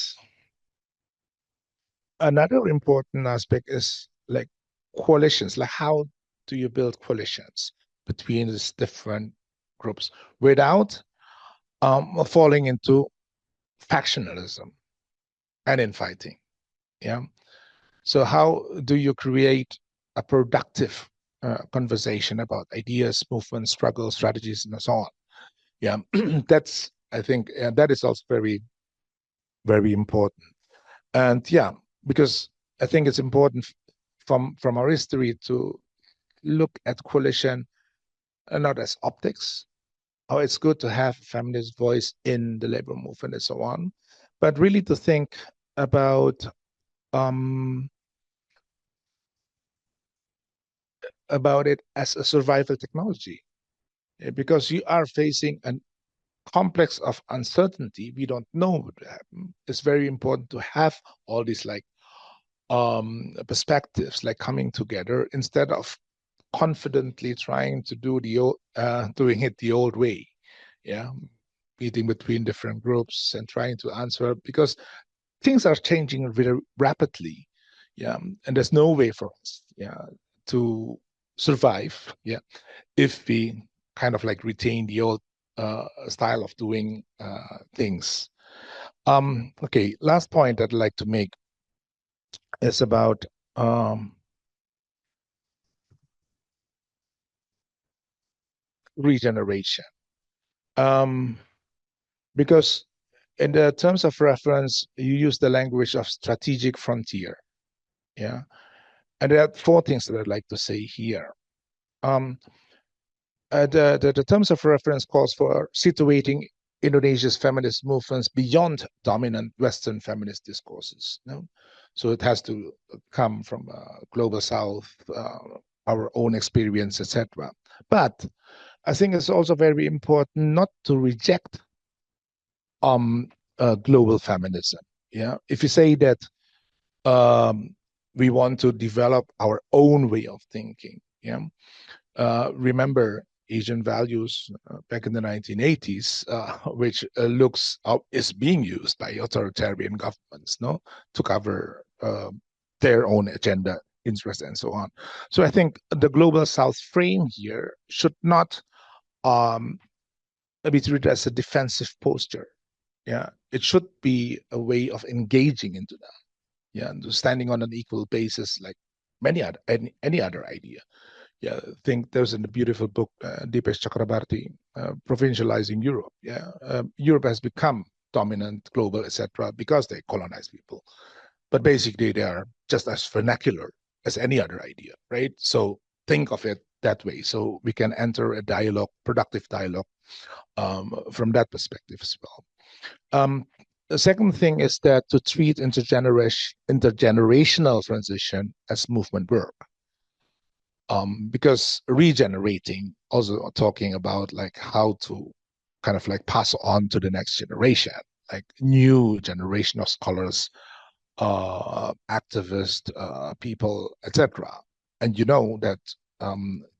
[SPEAKER 4] another important aspect is like coalitions. Like, how do you build coalitions between these different groups without falling into factionalism and infighting? So how do you create a productive conversation about ideas, movements, struggles, strategies, and so on? Yeah, that's, I think, that is also very, very important. And yeah, because I think it's important from our history to look at coalition not as optics. Oh, it's good to have feminist voice in the labor movement and so on, but really to think um, about it as a survival technology, because you are facing a complex of uncertainty. We don't know what will happen. It's very important to have all these like perspectives like coming together instead of confidently trying to do doing it the old way. Yeah, meeting between different groups and trying to answer, because things are changing very rapidly. Yeah, and there's no way for us, yeah, to survive, yeah, if we kind of like retain the old style of doing things. Okay, last point I'd like to make is about regeneration. Because in the terms of reference, you use the language of strategic frontier. Yeah. And there are four things that I'd like to say here. The terms of reference calls for situating Indonesia's feminist movements beyond dominant Western feminist discourses. No? So it has to come from global South, our own experience, etc. But I think it's also very important not to reject global feminism. Yeah, if you say that we want to develop our own way of thinking, yeah, remember Asian values back in the 1980s, which is being used by authoritarian governments, no, to cover their own agenda, interests, and so on. So I think the global South frame here should not be treated as a defensive posture. Yeah, it should be a way of engaging into that. Yeah, and standing on an equal basis, like any other idea. Yeah, I think there's a beautiful book, Deepesh Chakrabarti, Provincializing Europe. Yeah, Europe has become dominant, global, etc., because they colonize people. But basically, they are just as vernacular as any other idea, right? So think of it that way, so we can enter a dialogue, productive dialogue, from that perspective as well. The second thing is that to treat intergenerational transition as movement work. Because regenerating, also talking about like how to kind of like pass on to the next generation, like new generation of scholars, activists, people, etc. And you know that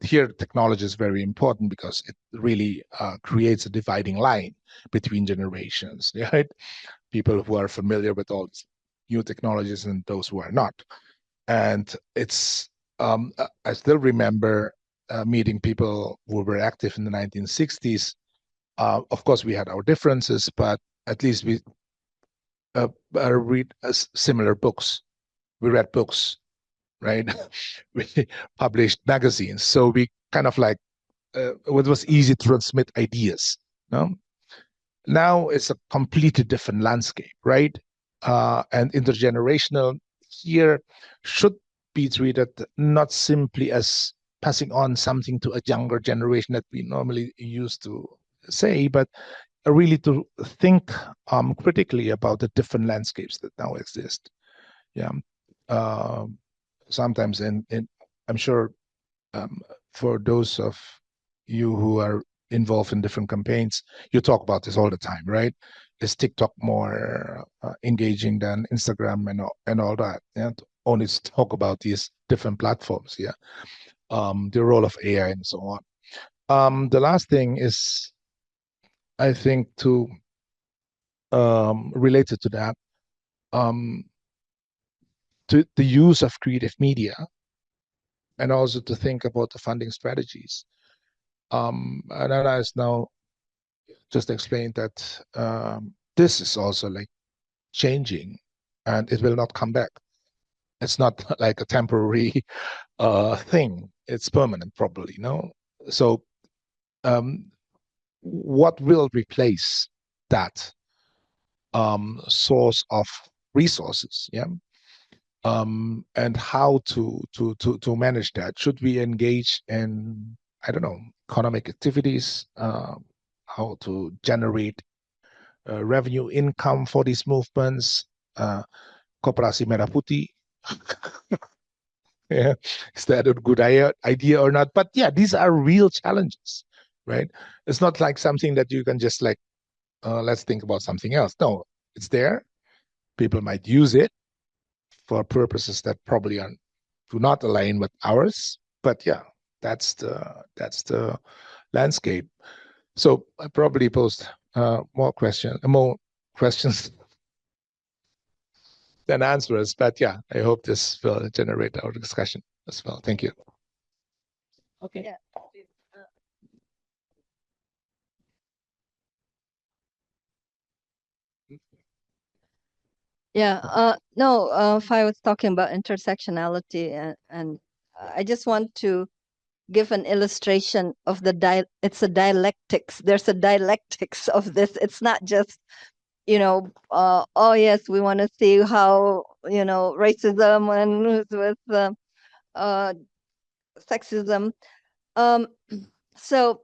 [SPEAKER 4] here technology is very important because it really creates a dividing line between generations, right? People who are familiar with all new technologies and those who are not. And it's I still remember meeting people who were active in the 1960s. Of course, we had our differences, but at least we read similar books. We read books, right? We published magazines. So we kind of like, it was easy to transmit ideas. No? Now it's a completely different landscape, right? And intergenerational here should be treated not simply as passing on something to a younger generation that we normally used to say, but really to think critically about the different landscapes that now exist. Yeah. Sometimes I'm sure for those of you who are involved in different campaigns, you talk about this all the time, right? Is TikTok more engaging than Instagram and all that? Yeah, to only talk about these different platforms. Yeah, the role of AI and so on. The last thing is, I think, to related to that, to the use of creative media, and also to think about the funding strategies. And as now just explained that this is also like changing and it will not come back. It's not like a temporary thing. It's permanent, probably. No. So, what will replace that source of resources? Yeah. And how to manage that? Should we engage in, I don't know, economic activities? How to generate revenue income for these movements? Koperasi Merah Putih. Yeah, is that a good idea or not? But yeah, these are real challenges, right? It's not like something that you can just like, let's think about something else. No, it's there. People might use it for purposes that probably do not align with ours. But yeah, that's the landscape. So I probably posed more questions than answers. But yeah, I hope this will generate our discussion as well. Thank you.
[SPEAKER 2] Okay.
[SPEAKER 3] Yeah. Yeah, no, Fai was talking about intersectionality, and I just want to give an illustration of it's a dialectics. There's a dialectics of this. It's not just, oh yes, we want to see how, racism and with sexism. So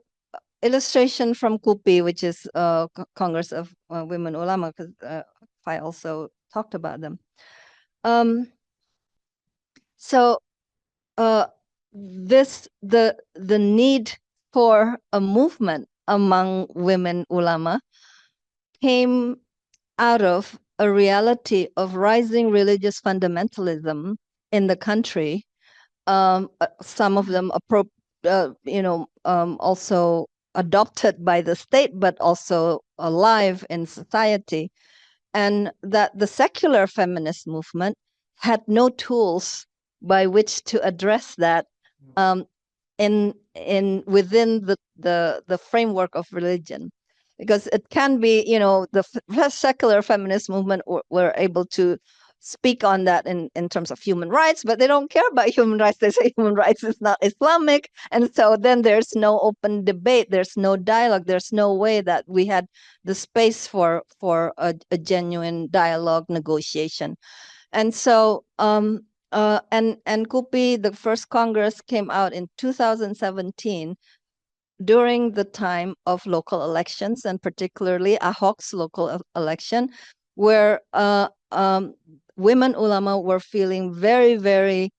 [SPEAKER 3] illustration from KUPI, which is Congress of Women Ulama, because Fai also talked about them. So the need for a movement among women ulama came out of a reality of rising religious fundamentalism in the country. Some of them also adopted by the state, but also alive in society. And that the secular feminist movement had no tools by which to address that within the framework of religion, because it can be, the secular feminist movement were able to speak on that in terms of human rights, but they don't care about human rights. They say human rights is not Islamic, and so then there's no open debate, there's no dialogue, there's no way that we had the space for a genuine dialogue, negotiation. And so and KUPI, the first Congress, came out in 2017 during the time of local elections, and particularly Ahok's local election, where women ulama were feeling very, very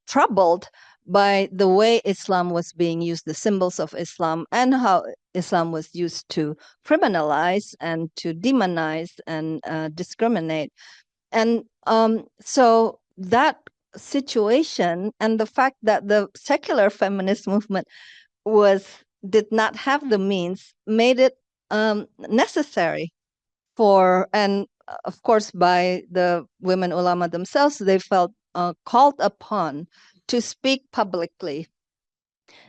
[SPEAKER 3] troubled by the way Islam was being used, the symbols of Islam, and how Islam was used to criminalize and to demonize and discriminate. And so that situation and the fact that the secular feminist movement did not have the means made it necessary for, and of course by the women ulama themselves, they felt called upon to speak publicly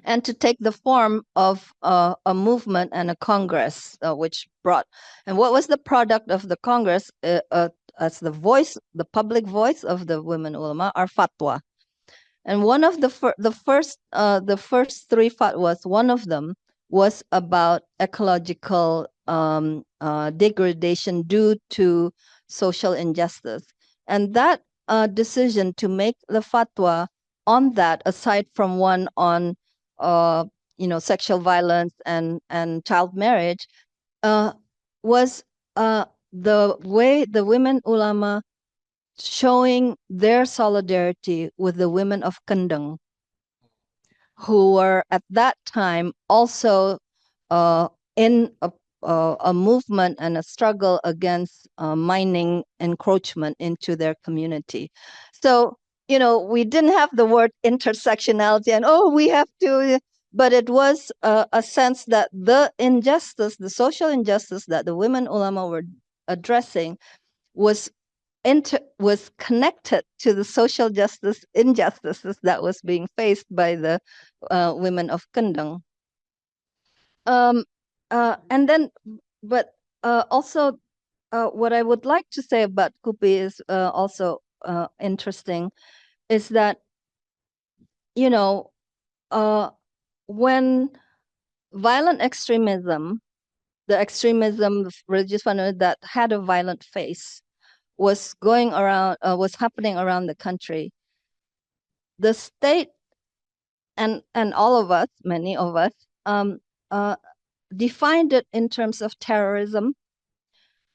[SPEAKER 3] and to take the form of a movement and a congress, which brought, and what was the product of the congress as the public voice of the women ulama, are fatwa. And one of the first three fatwas, one of them was about ecological degradation due to social injustice. And that decision to make the fatwa on that, aside from one on sexual violence and child marriage, was the way the women ulama showing their solidarity with the women of Kendeng, who were at that time also in a movement and a struggle against mining encroachment into their community. So, we didn't have the word intersectionality and, we have to, but it was a sense that the injustice, the social injustice that the women ulama were addressing was connected to the social injustices that was being faced by the women of Kendeng. And then, but also what I would like to say about KUPI is also interesting, is that, you know, when violent extremism, the extremism of religious fundamental that had a violent face, was going around, was happening around the country, the state and all of us, many of us, defined it in terms of terrorism.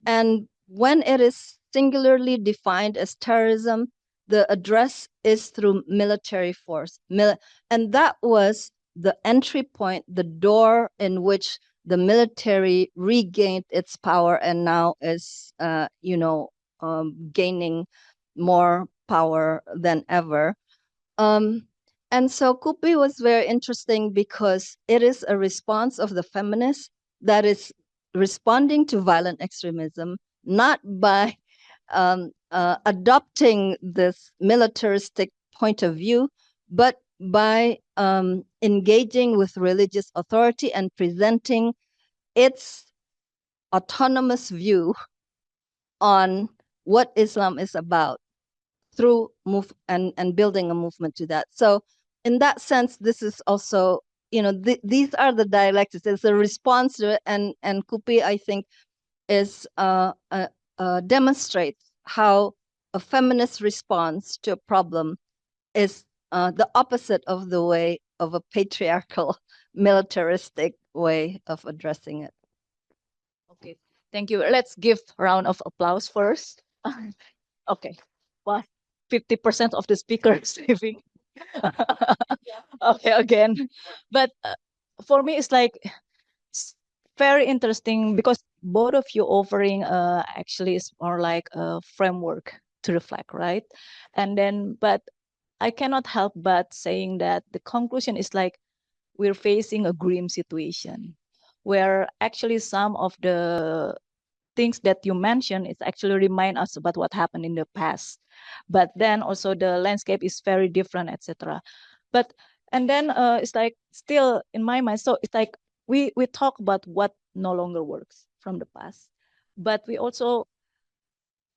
[SPEAKER 3] And when it is singularly defined as terrorism, the address is through military force. And that was the entry point, the door in which the military regained its power and now is, gaining more power than ever. And so KUPI was very interesting because it is a response of the feminists that is responding to violent extremism, not by adopting this militaristic point of view, but by engaging with religious authority and presenting its autonomous view on what Islam is about through and building a movement to that. So in that sense, this is also, these are the dialectics. It's a response to it, and KUPI, I think, is demonstrates how a feminist response to a problem is the opposite of the way of a patriarchal, militaristic way of addressing it.
[SPEAKER 2] Okay, thank you. Let's give a round of applause first. Okay, well, 50% of the speakers leaving. Okay, again. But for me, it's like very interesting because both of you offering actually is more like a framework to reflect, right? And then, but I cannot help but saying that the conclusion is like we're facing a grim situation where actually some of the things that you mentioned is actually remind us about what happened in the past, but then also the landscape is very different, etc. But and then it's like still in my mind, so it's like we talk about what no longer works from the past, but we also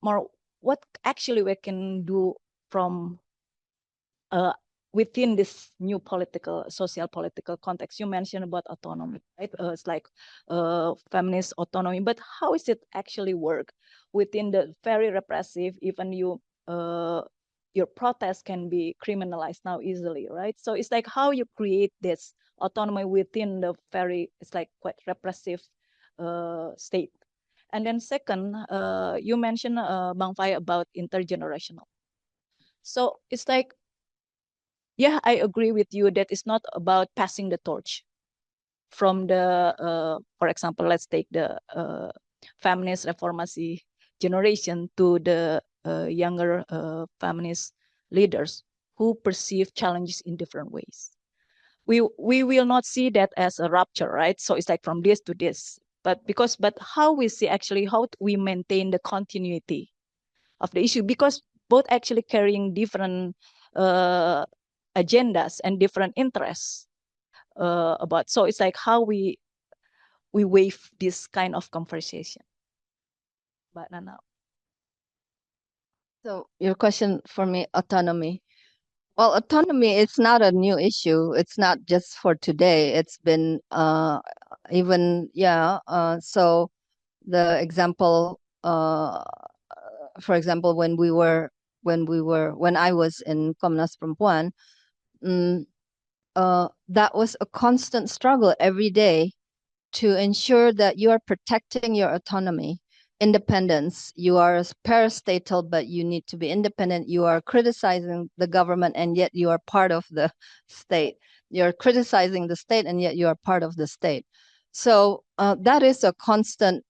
[SPEAKER 2] more what actually we can do from within this new social political context. You mentioned about autonomy, right? It's like feminist autonomy, but how is it actually work within the very repressive, even your protest can be criminalized now easily, right? So it's like how you create this autonomy within the very, it's like quite repressive state. And then second, you mentioned, Bang Fai, about intergenerational. So it's like, yeah, I agree with you that it's not about passing the torch from the, for example, let's take the feminist reformasi generation to the younger feminist leaders who perceive challenges in different ways. We will not see that as a rupture, right? So it's like from this to this, but how we see actually how we maintain the continuity of the issue, because both actually carrying different agendas and different interests about. So it's like how we waive this kind of conversation. But Nana.
[SPEAKER 3] So your question for me, autonomy. Well, autonomy is not a new issue. It's not just for today. It's been even, yeah. So the example, for example, when I was in Komnas Perempuan, that was a constant struggle every day to ensure that you are protecting your autonomy, independence. You are parastatal, but you need to be independent. You are criticizing the government, and yet you are part of the state. You're criticizing the state, and yet you are part of the state. So that is a constant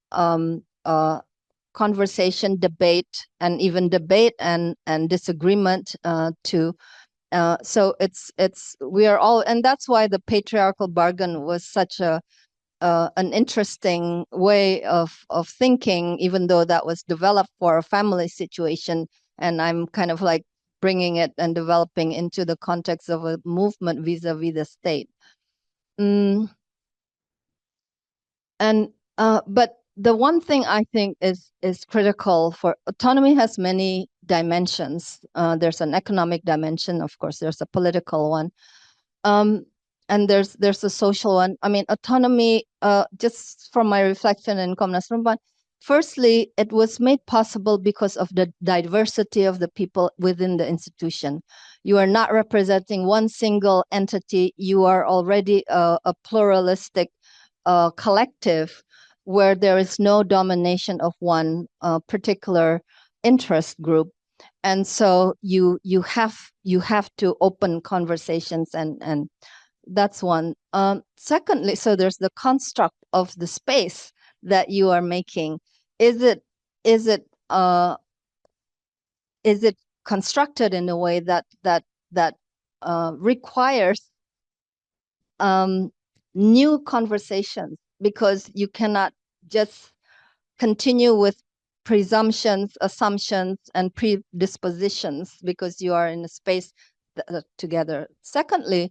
[SPEAKER 3] conversation, debate, and even debate and disagreement so we are all, and that's why the patriarchal bargain was such an interesting way of thinking, even though that was developed for a family situation. And I'm kind of like bringing it and developing into the context of a movement vis-a-vis the state. But the one thing I think is critical for autonomy has many dimensions. There's an economic dimension, of course. There's a political one, and there's a social one. I mean, autonomy. Just from my reflection in Komnas Perempuan, firstly, it was made possible because of the diversity of the people within the institution. You are not representing one single entity. You are already a pluralistic collective where there is no domination of one particular interest group, and so you have to open conversations, and that's one. Secondly, so there's the construct of the space that you are making. Is it constructed in a way that requires new conversations, because you cannot just continue with presumptions, assumptions, and predispositions because you are in a space together. Secondly,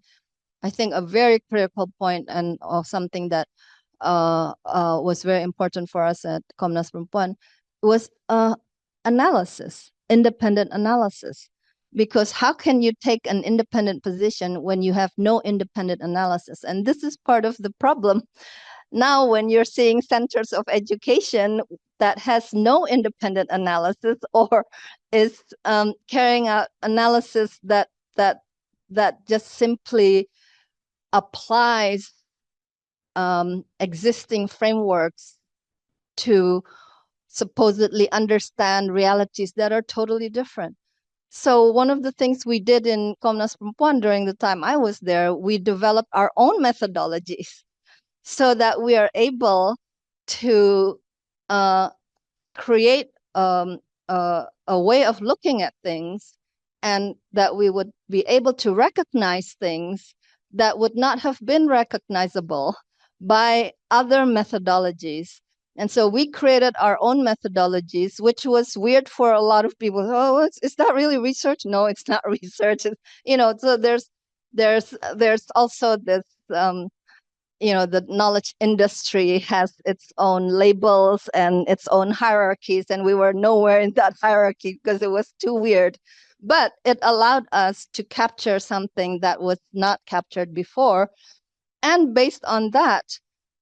[SPEAKER 3] I think a very critical point, and something that was very important for us at Komnas Perempuan, was analysis, independent analysis. Because how can you take an independent position when you have no independent analysis? And this is part of the problem. Now, when you're seeing centers of education that has no independent analysis, or is carrying out analysis that just simply applies existing frameworks to supposedly understand realities that are totally different. So one of the things we did in Komnas Perempuan during the time I was there, we developed our own methodologies so that we are able to create a way of looking at things, and that we would be able to recognize things that would not have been recognizable by other methodologies. And so we created our own methodologies, which was weird for a lot of people. Oh, is that really research? No, it's not research. So there's also this, the knowledge industry has its own labels and its own hierarchies, and we were nowhere in that hierarchy because it was too weird. But it allowed us to capture something that was not captured before, and based on that,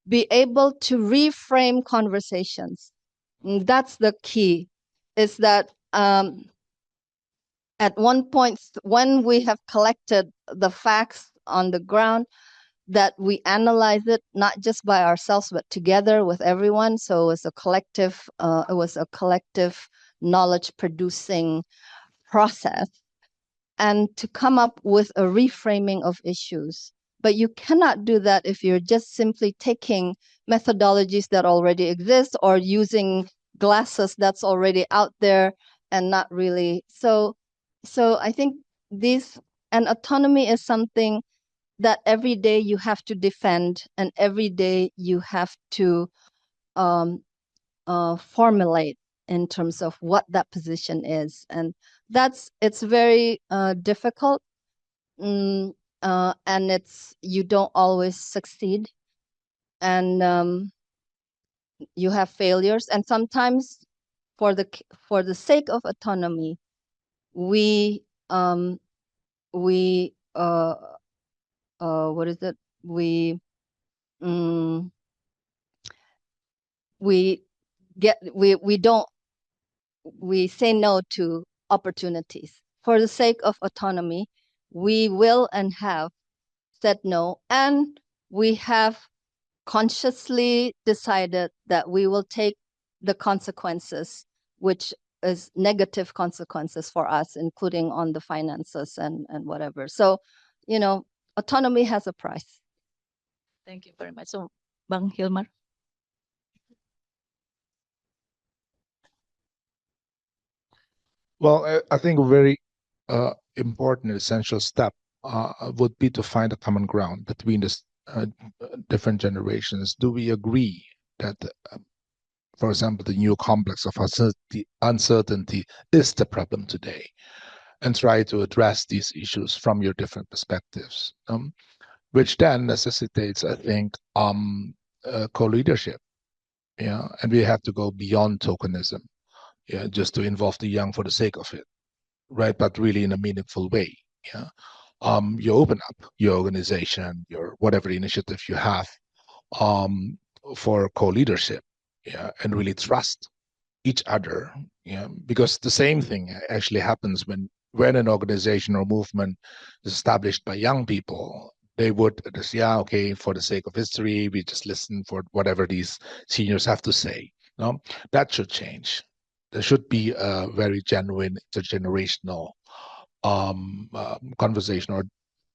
[SPEAKER 3] be able to reframe conversations. And that's the key, is that at one point, when we have collected the facts on the ground, that we analyze it not just by ourselves, but together with everyone. So it was a collective knowledge producing process, and to come up with a reframing of issues. But you cannot do that if you're just simply taking methodologies that already exist, or using glasses that's already out there and not really. So I think and autonomy is something that every day you have to defend, and every day you have to formulate in terms of what that position is. And it's very difficult, and you don't always succeed, and you have failures. And sometimes, for the sake of autonomy, we what is it? We say no to opportunities. For the sake of autonomy, we will and have said no, and we have consciously decided that we will take the consequences, which is negative consequences for us, including on the finances and whatever. So, autonomy has a price.
[SPEAKER 2] Thank you very much. So, Bang Hilmar.
[SPEAKER 4] Well, I think a very important, essential step would be to find a common ground between the different generations. Do we agree that, for example, the new complex of uncertainty is the problem today, and try to address these issues from your different perspectives, which then necessitates, I think, co-leadership Yeah, and we have to go beyond tokenism. Yeah, just to involve the young for the sake of it, right? But really in a meaningful way. Yeah. You open up your organization, your whatever initiative you have, um, for co-leadership, yeah, and really trust each other, yeah, because the same thing actually happens when an organization or movement is established by young people. They would just, yeah, okay, for the sake of history, we just listen for whatever these seniors have to say. No, that should change. There should be a very genuine intergenerational conversation or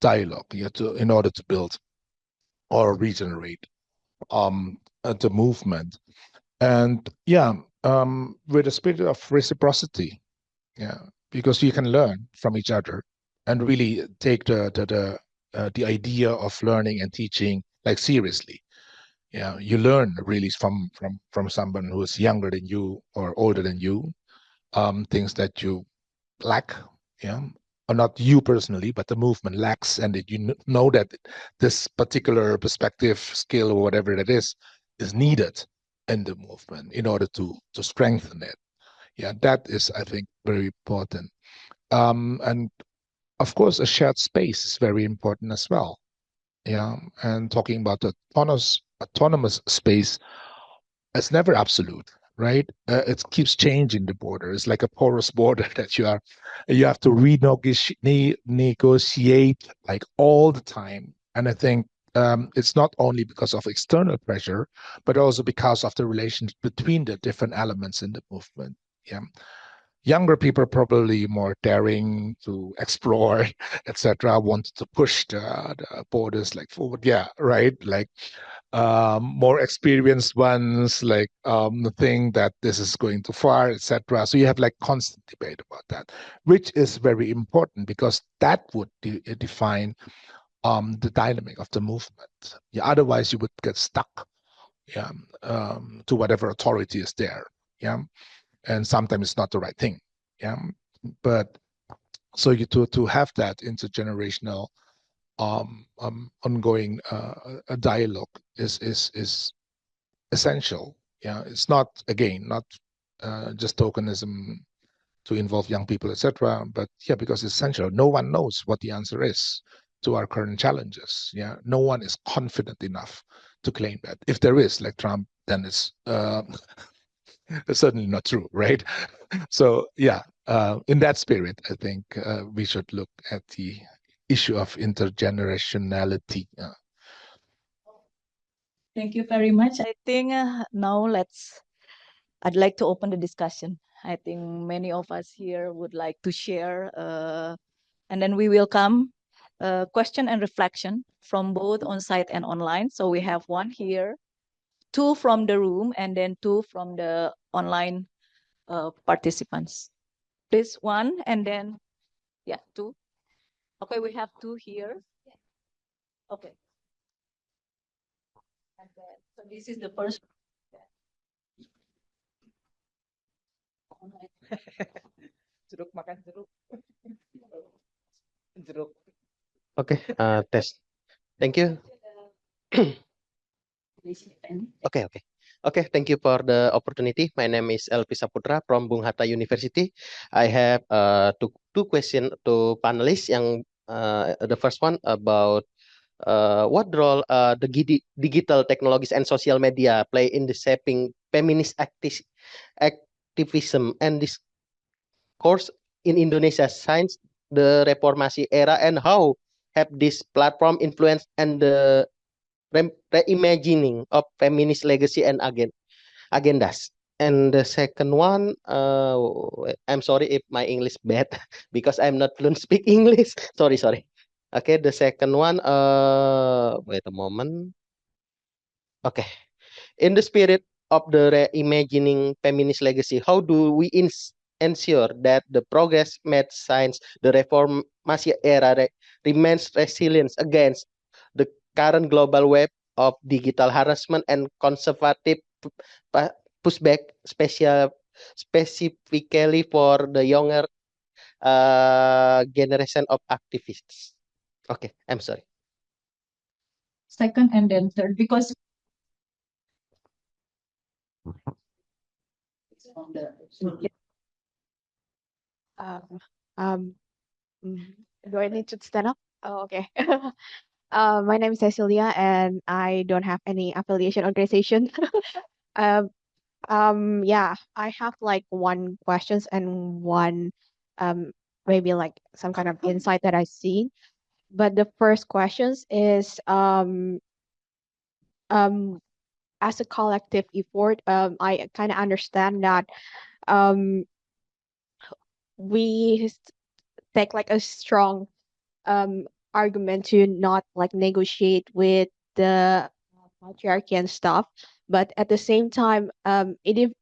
[SPEAKER 4] dialogue, yeah, in order to build or regenerate the movement. And yeah, with a spirit of reciprocity, yeah, because you can learn from each other and really take the idea of learning and teaching like seriously. Yeah, you learn really from someone who is younger than you or older than you, things that you lack, yeah, or not you personally, but the movement lacks, and that you know that this particular perspective, skill, or whatever it is needed in the movement in order to strengthen it. Yeah, that is, I think, very important. And of course, a shared space is very important as well. Yeah, and talking about the autonomous space, it's never absolute, right? It keeps changing the border. It's like a porous border that you have to negotiate like all the time. And I think it's not only because of external pressure, but also because of the relations between the different elements in the movement. Yeah, younger people are probably more daring to explore, etc. Want to push the borders like forward. Yeah, right. Like more experienced ones like think that this is going too far, etc. So you have like constant debate about that, which is very important because that would define the dynamic of the movement. Yeah, otherwise you would get stuck, yeah, to whatever authority is there. Yeah, and sometimes it's not the right thing. Yeah, but so you to have that intergenerational ongoing a dialogue is essential. Yeah, it's not, again, not just tokenism to involve young people, etc. But yeah, because it's essential. No one knows what the answer is to our current challenges. Yeah, no one is confident enough to claim that. If there is, like Trump, then it's certainly not true, right? So yeah, in that spirit, I think we should look at the issue of intergenerationality.
[SPEAKER 2] Thank you very much. I think now I'd like to open the discussion. I think many of us here would like to share, and then we will come question and reflection from both on-site and online. So we have one here, two from the room, and then two from the online participants. Please, one, and then, yeah, two. Okay, we have two here. Okay. And then, so this is the first.
[SPEAKER 5] Jeruk makan jeruk. Jeruk. Okay, test. Thank you. Okay. Thank you for the opportunity. My name is Elvi Saputra from Bung Hatta University. I have two questions to panelists. Yang the first one about what role the digital technologies and social media play in the shaping feminist activism and discourse in Indonesia since the Reformasi era, and how have this platform influenced and the reimagining of feminist legacy and agendas. And the second one, I'm sorry if my English bad because I'm not fluent speak English. Sorry. Okay, the second one, wait a moment. Okay, in the spirit of the reimagining feminist legacy, how do we ensure that the progress made since the Reformasi era remains resilient against the current global wave of digital harassment and conservative pushback, specifically for the younger generation of activists? Okay, I'm sorry.
[SPEAKER 2] Second and then third, because
[SPEAKER 6] Um, um, do I need to stand up? Oh, okay. My name is Cecilia, and I don't have any affiliation organization. Um, yeah, I have like one questions and one, um, maybe like some kind of insight that I see. But the first questions is, um, as a collective effort, I kind of understand that, um, we take like a strong argument to not like negotiate with the patriarchy and stuff, but at the same time,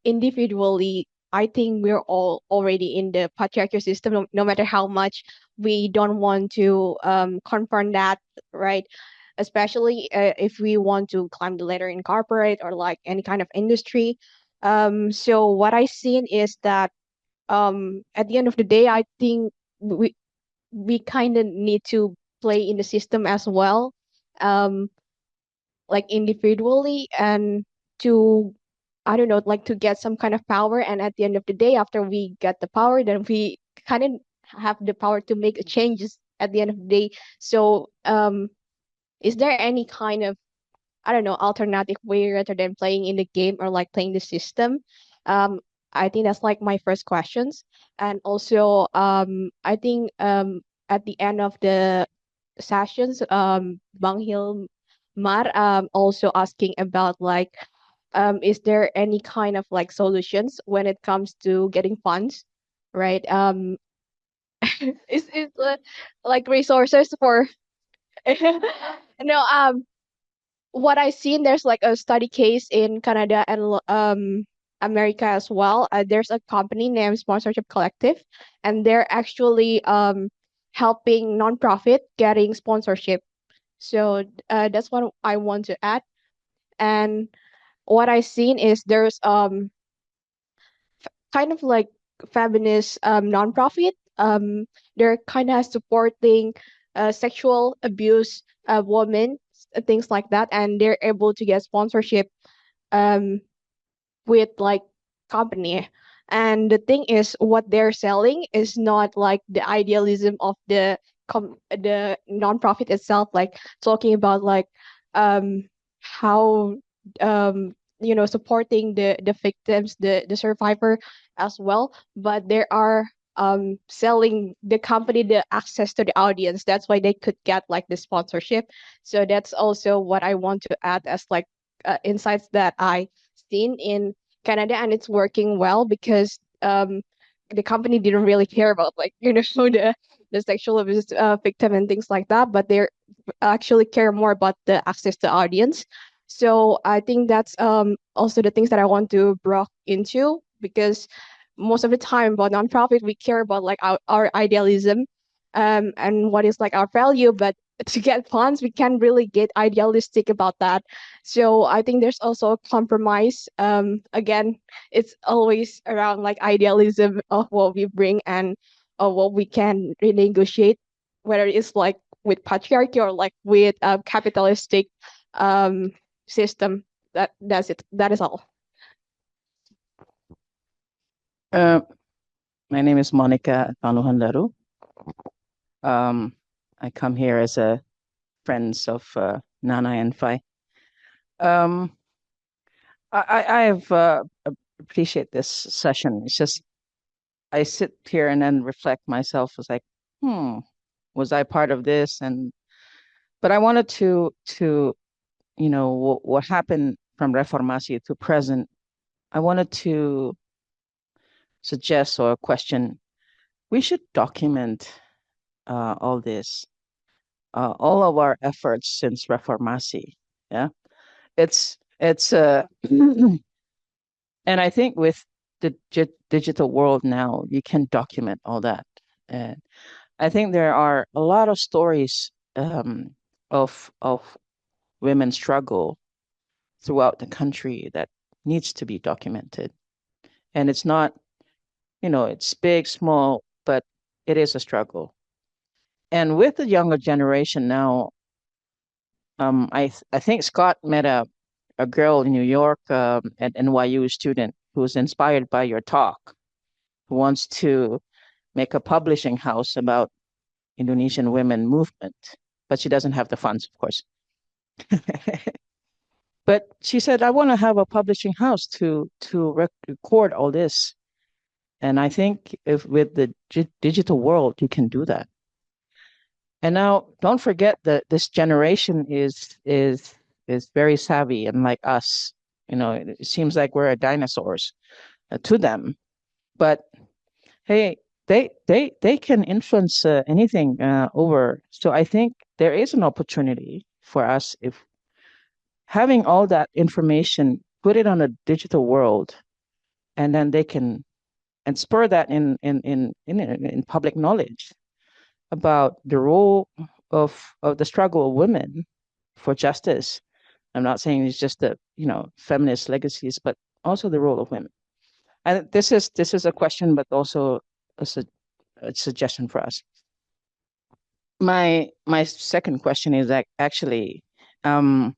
[SPEAKER 6] individually, I think we're all already in the patriarchal system, no matter how much we don't want to confront that, right? Especially if we want to climb the ladder in corporate or like any kind of industry. So what I seen is that, at the end of the day, I think we kind of need to play in the system as well, um like individually, and to, I don't know, like to get some kind of power. And at the end of the day, after we get the power, then we kind of have the power to make changes at the end of the day. So is there any kind of, I don't know, alternative way rather than playing in the game or like playing the system? Um, I think that's like my first questions. And also, I think at the end of the sessions, Bang Hilmar also asking about like, is there any kind of like solutions when it comes to getting funds, right? Is like resources for no, what I seen, there's like a study case in Canada and America as well. There's a company named Sponsorship Collective, and they're actually helping nonprofit getting sponsorship. So that's what I want to add. And what I seen is there's kind of like feminist nonprofit. They're kind of supporting sexual abuse women, things like that, and they're able to get sponsorship um with like company. And the thing is, what they're selling is not like the idealism of the nonprofit itself, like talking about like how supporting the victims, the survivor as well, but there are selling the company the access to the audience. That's why they could get like the sponsorship. So that's also what I want to add as like insights that I seen in Canada, and it's working well because the company didn't really care about like the sexual abuse victim and things like that, but they actually care more about the access to audience. So I think that's also the things that I want to bring into, because most of the time about nonprofit we care about like our idealism and what is like our value, but to get funds we can't really get idealistic about that. So I think there's also a compromise. Again, it's always around like idealism of what we bring and what we can renegotiate, whether it's like with patriarchy or like with capitalistic um, system. That's it. That is all.
[SPEAKER 7] My name is Monica Tanuhandaru. I come here as a friends of Nana and Fai. I have appreciate this session. It's just I sit here and then reflect myself as like, was I part of this? But I wanted to what happened from Reformasi to present. I wanted to suggest or question. We should document all this, all of our efforts since Reformasi. Yeah, it's and I think with the digital world now, you can document all that. And I think there are a lot of stories of women's struggle throughout the country that needs to be documented. And it's not, it's big, small, but it is a struggle. And with the younger generation now, I think Scott met a girl in New York, at NYU student, who's inspired by your talk, who wants to make a publishing house about Indonesian women movement, but she doesn't have the funds, of course. But she said, I want to have a publishing house to record all this. And I think if with the digital world, you can do that. And now don't forget that this generation is very savvy and like us. You know, it seems like we're dinosaurs to them. But hey, they can influence anything over. So I think there is an opportunity for us if having all that information, put it on a digital world, and then they can and spur that in public knowledge about the role of the struggle of women for justice. I'm not saying it's just the feminist legacies, but also the role of women. And this is a question, but also a suggestion for us. My second question is that actually, I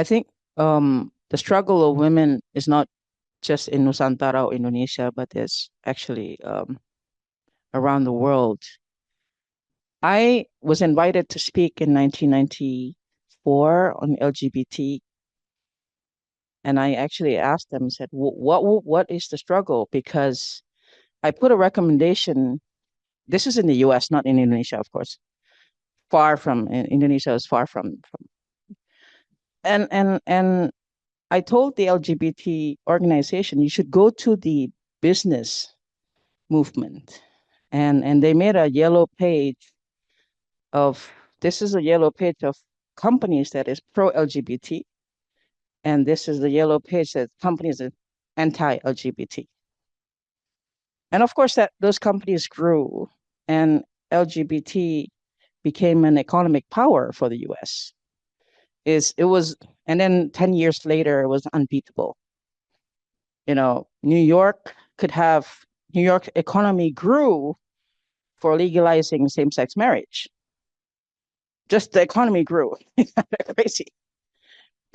[SPEAKER 7] think the struggle of women is not just in Nusantara or Indonesia, but it's actually around the world. I was invited to speak in 1994 on LGBT, and I actually asked them, said, what is the struggle? Because I put a recommendation. This is in the U.S., not in Indonesia, of course. Indonesia is far from. And I told the LGBT organization, you should go to the business movement, and they made a yellow page of. This is a yellow page of companies that is pro-LGBT, and this is the yellow page that companies are anti-LGBT. And of course, that those companies grew, and LGBT became an economic power for the U.S. And then 10 years later, it was unbeatable. New York economy grew for legalizing same-sex marriage. Just the economy grew. Crazy.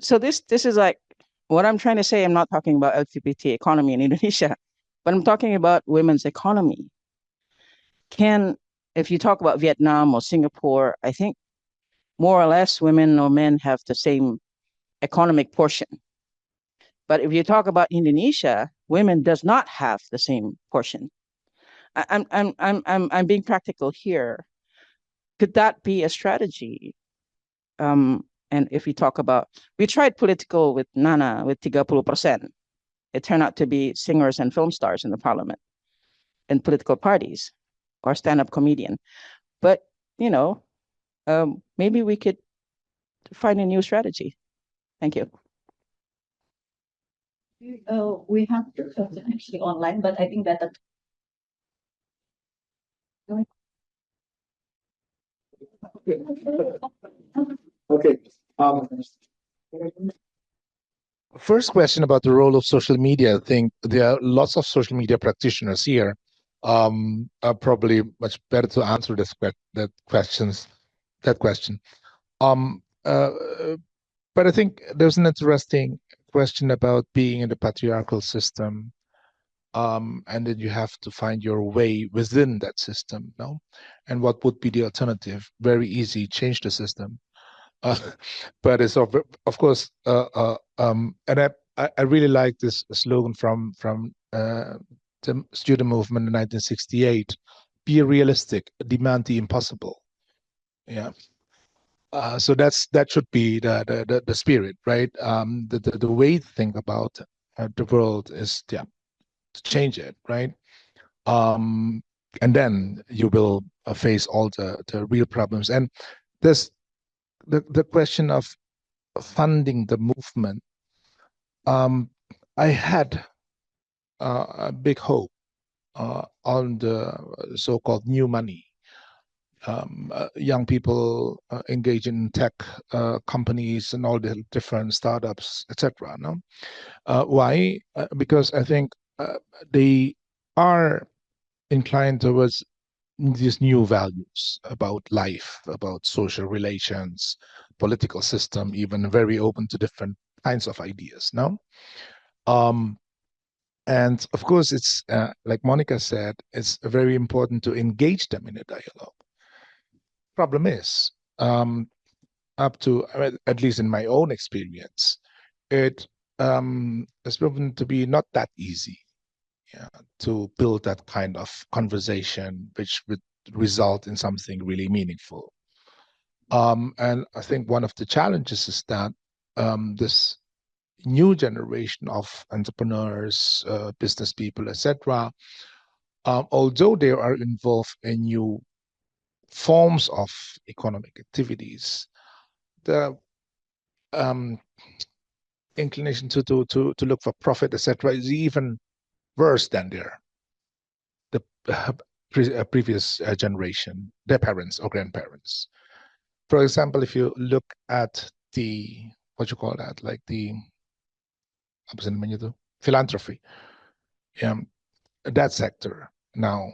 [SPEAKER 7] So this is like what I'm trying to say. I'm not talking about LGBT economy in Indonesia, but I'm talking about women's economy. If you talk about Vietnam or Singapore, I think more or less women or men have the same economic portion. But if you talk about Indonesia, women does not have the same portion. I'm being practical here. Could that be a strategy? And if we talk about, we tried political with Nana with 30%. It turned out to be singers and film stars in the parliament and political parties or stand-up comedian. But, maybe we could find a new strategy. Thank you.
[SPEAKER 2] We have actually online, but I think that.
[SPEAKER 4] Okay. First question about the role of social media. I think there are lots of social media practitioners here. Are probably much better to answer that question. But I think there's an interesting question about being in the patriarchal system, and then you have to find your way within that system, no? And what would be the alternative? Very easy, change the system. But it's of course, and I really like this slogan from the student movement in 1968: "Be realistic, demand the impossible." Yeah. So that should be the spirit, right? The way to think about the world is to change it, right? And then you will face all the real problems. And there's the question of funding the movement. I had a big hope on the so-called new money. Young people engage in tech companies and all the different startups, etc. No, why? Because I think they are inclined towards these new values about life, about social relations, political system, even very open to different kinds of ideas. No, And of course, it's like Monica said, it's very important to engage them in a dialogue. Problem is, up to, at least in my own experience, it has proven to be not that easy, to build that kind of conversation which would result in something really meaningful. And I think one of the challenges is that this new generation of entrepreneurs, business people, etc., although they are involved in new forms of economic activities, the inclination to look for profit, etc., is even worse than the previous generation, their parents or grandparents. For example, if you look at the, what you call that, like the, apa sih namanya itu? Philanthropy, that sector now,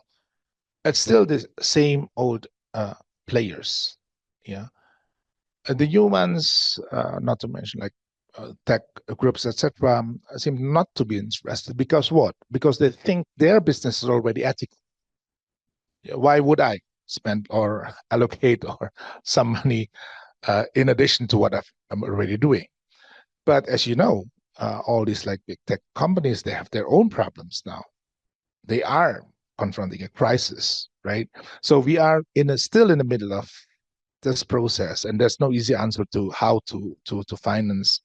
[SPEAKER 4] it's still the same old players, the humans, not to mention like tech groups, etc., seem not to be interested. Because what? Because they think their business is already ethical. Why would I spend or allocate or some money in addition to what I'm already doing? But as you know, all these like big tech companies, they have their own problems now. They are confronting a crisis, right? So we are still in the middle of this process, and there's no easy answer to how to finance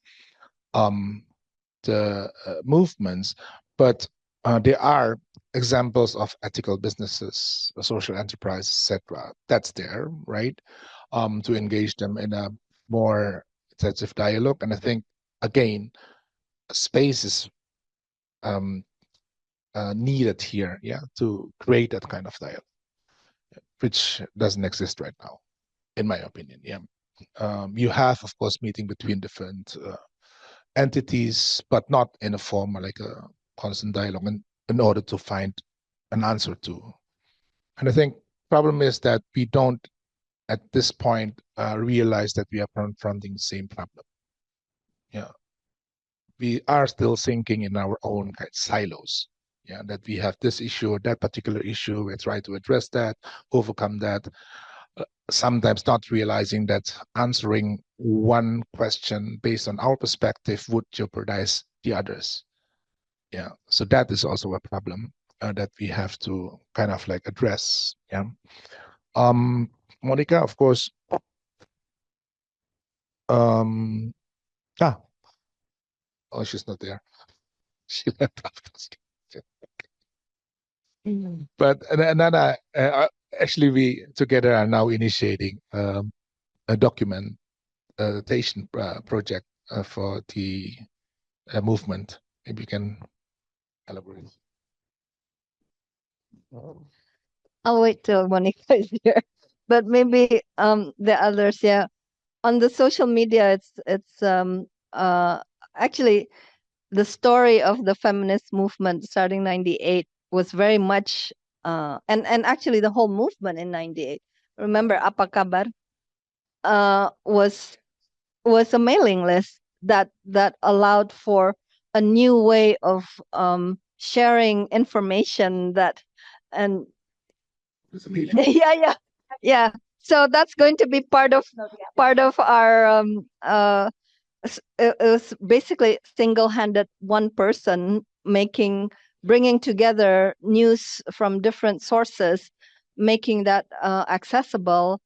[SPEAKER 4] the movements, but there are examples of ethical businesses, social enterprise, etc. That's there, right? To engage them in a more intensive dialogue, and I think again, space is needed here, to create that kind of dialogue, which doesn't exist right now, in my opinion. You have, of course, meeting between different entities, but not in a form like a constant dialogue in order to find an answer to. And I think problem is that we don't, at this point, realize that we are confronting the same problem. We are still thinking in our own kind of silos. That we have this issue or that particular issue, we try to address that, overcome that, sometimes not realizing that answering one question based on our perspective would jeopardize the others. So that is also a problem that we have to kind of like address. Monica, of course. Oh, she's not there. She left after. But and then actually we together are now initiating a documentation project for the movement. Maybe you can elaborate.
[SPEAKER 3] I'll wait till Monica is here, but maybe the others, on the social media, it's actually the story of the feminist movement starting 98 was very much and actually the whole movement in 98. Remember Apa Kabar was a mailing list that allowed for a new way of sharing information and yeah. So that's going to be part of our it was basically single-handed one person bringing together news from different sources, making that accessible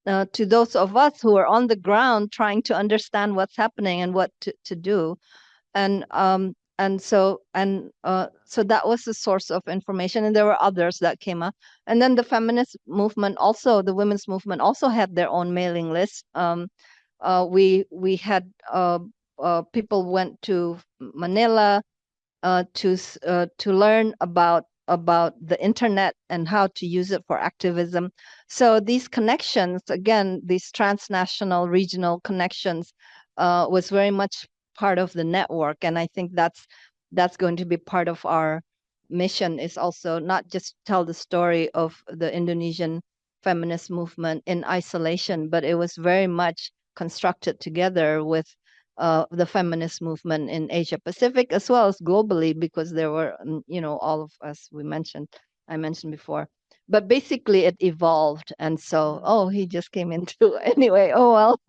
[SPEAKER 3] to those of us who are on the ground trying to understand what's happening and what to do. So that was the source of information, and there were others that came up. And then the feminist movement also, the women's movement also had their own mailing list. We had people went to Manila to learn about the internet and how to use it for activism. So these connections, again, these transnational regional connections, was very much part of the network. And I think that's going to be part of our mission, is also not just tell the story of the Indonesian feminist movement in isolation, but it was very much constructed together with the feminist movement in Asia Pacific as well as globally, because there were, all of us I mentioned before. But basically it evolved. And so, he just came in too. Anyway, well.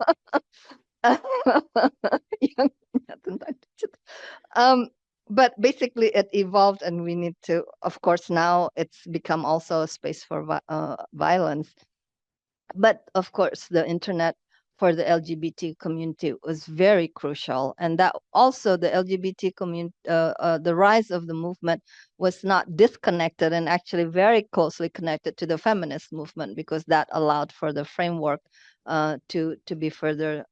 [SPEAKER 3] But basically it evolved, and we need to, of course, now it's become also a space for violence. But of course, the internet for the LGBT community was very crucial, and that also the LGBT community, the rise of the movement was not disconnected, and actually very closely connected to the feminist movement, because that allowed for the framework to be further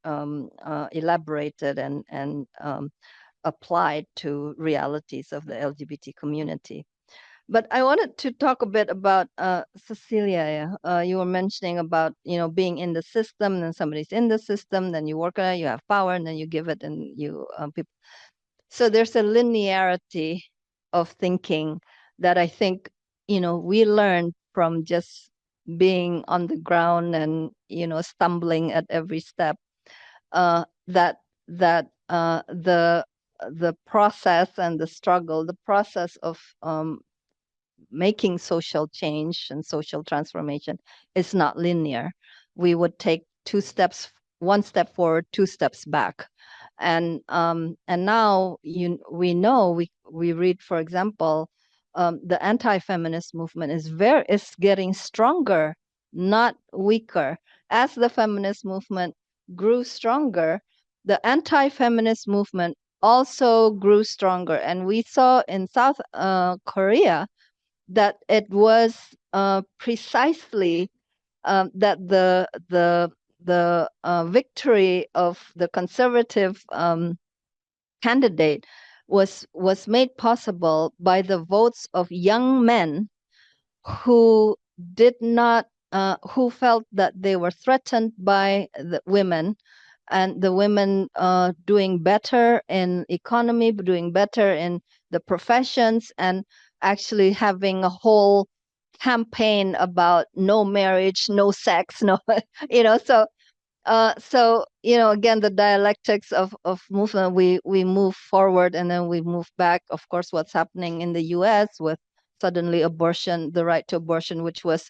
[SPEAKER 3] elaborated and applied to realities of the LGBT community. But I wanted to talk a bit about Cecilia. You were mentioning about being in the system, and then somebody's in the system, then you work on it, you have power, and then you give it, and you people. So there's a linearity of thinking that I think we learned from just being on the ground and stumbling at every step. That the process and the struggle, the process of making social change and social transformation is not linear. We would take one step forward, two steps back. And now we know, we read, for example, the anti-feminist movement is getting stronger, not weaker. As the feminist movement grew stronger, the anti-feminist movement also grew stronger. And we saw in South Korea that it was precisely that the victory of the conservative candidate was made possible by the votes of young men who did not who felt that they were threatened by the women, and the women doing better in economy, doing better in the professions, and actually having a whole campaign about no marriage, no sex, no, so again, the dialectics of movement, we move forward and then we move back. Of course, what's happening in the US with suddenly abortion, the right to abortion, which was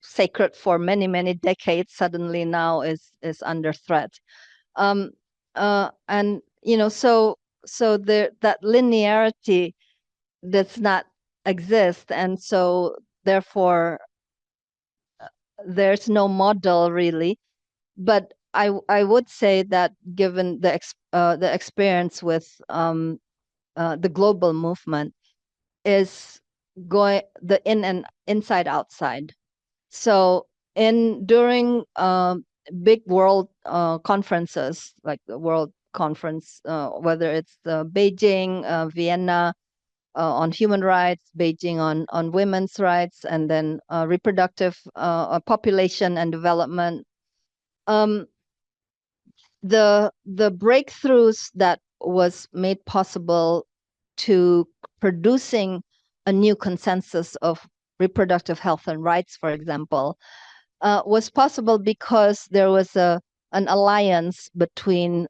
[SPEAKER 3] sacred for many, many decades, suddenly now is under threat. And so that linearity does not exist, and so therefore there's no model really. But I would say that given the experience with the global movement is going the in and inside outside. So during big world conferences like the World Conference, whether it's Beijing, Vienna on human rights, Beijing on women's rights, and then reproductive population and development. The breakthroughs that was made possible to producing a new consensus of reproductive health and rights, for example, was possible because there was an alliance between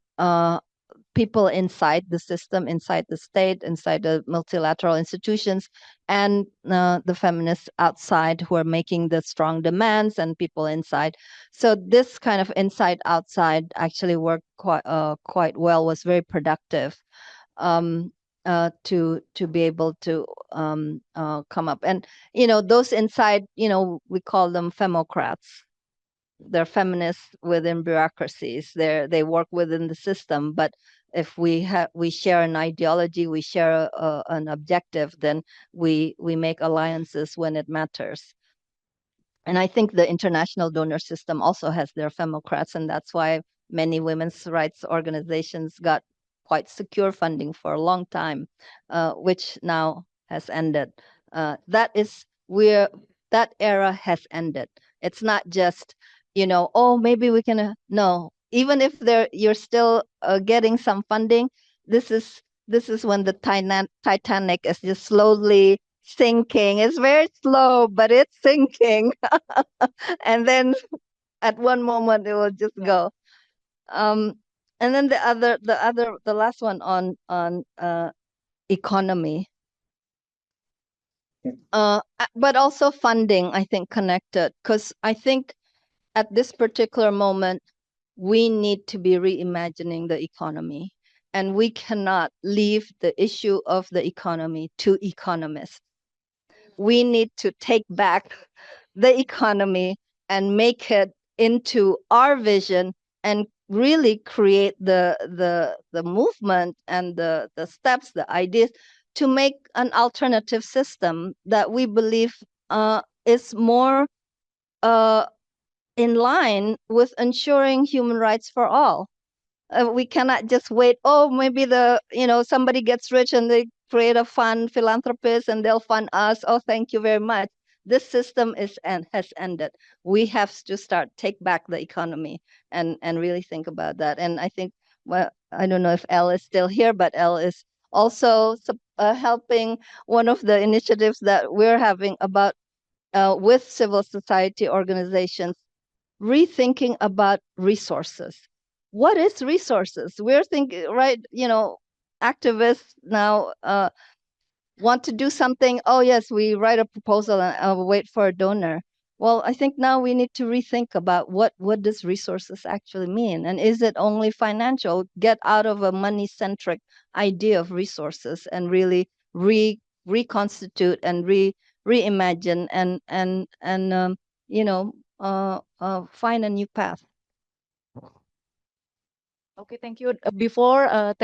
[SPEAKER 3] people inside the system, inside the state, inside the multilateral institutions, and the feminists outside who are making the strong demands, and people inside. So this kind of inside-outside actually worked quite well, was very productive to be able to come up. And those inside, we call them femocrats. They're feminists within bureaucracies. They work within the system, but if we share an ideology, we share an objective, then we make alliances when it matters. And I think the international donor system also has their femocrats, and that's why many women's rights organizations got quite secure funding for a long time, which now has ended. That era has ended. It's not just maybe we can no. Even if you're still getting some funding, this is when the Titanic is just slowly sinking. It's very slow, but it's sinking. And then at one moment it will just go. And And then the last one on economy. But also funding, I think, connected, because I think at this particular moment, we need to be reimagining the economy, and we cannot leave the issue of the economy to economists. We need to take back the economy and make it into our vision and really create the movement and the steps, the ideas to make an alternative system that we believe is more in line with ensuring human rights for all. We cannot just wait. Oh, maybe somebody gets rich and they create a fund, philanthropist, and they'll fund us. Oh, thank you very much. This system has ended. We have to take back the economy and really think about that. And I think, well, I don't know if Elle is still here, but Elle is also helping one of the initiatives that we're having about with civil society organizations, rethinking about resources. What is resources? We're thinking, right, activists now want to do something. Oh, yes, we write a proposal and wait for a donor. Well, I think now we need to rethink about what does resources actually mean? And is it only financial? Get out of a money-centric idea of resources and really reconstitute and reimagine and find a new path.
[SPEAKER 2] Okay, thank you. Before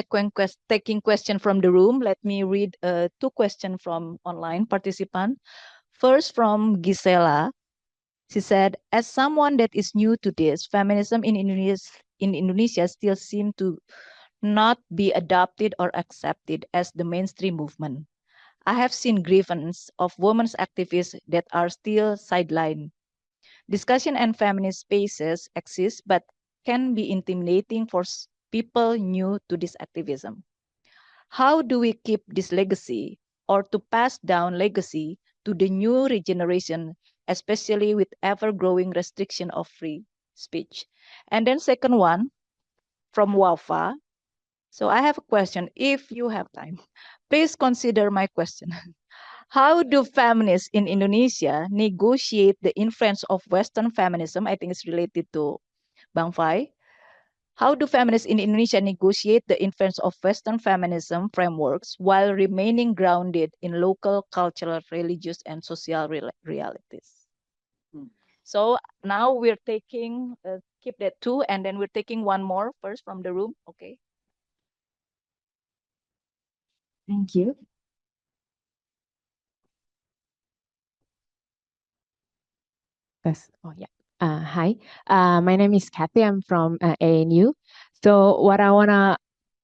[SPEAKER 2] taking question from the room, let me read 2 questions from online participant. First, from Gisela. She said, as someone that is new to this, feminism in Indonesia still seem to not be adopted or accepted as the mainstream movement. I have seen grievance of women's activists that are still sidelined. Discussion and feminist spaces exist, but can be intimidating for people new to this activism. How do we keep this legacy or to pass down legacy to the new regeneration, especially with ever-growing restriction of free speech? And then second one from Wafa. So I have a question. If you have time, please consider my question. How do feminists in Indonesia negotiate the influence of Western feminism? I think it's related to Bang Fai. How do feminists in Indonesia negotiate the influence of Western feminism frameworks while remaining grounded in local cultural, religious, and social realities? So now we're taking, keep that 2, and then we're taking one more first from the room. Okay.
[SPEAKER 8] Thank you. Yes. Oh, yeah. Hi. My name is Kathy. I'm from ANU. So what I wanna,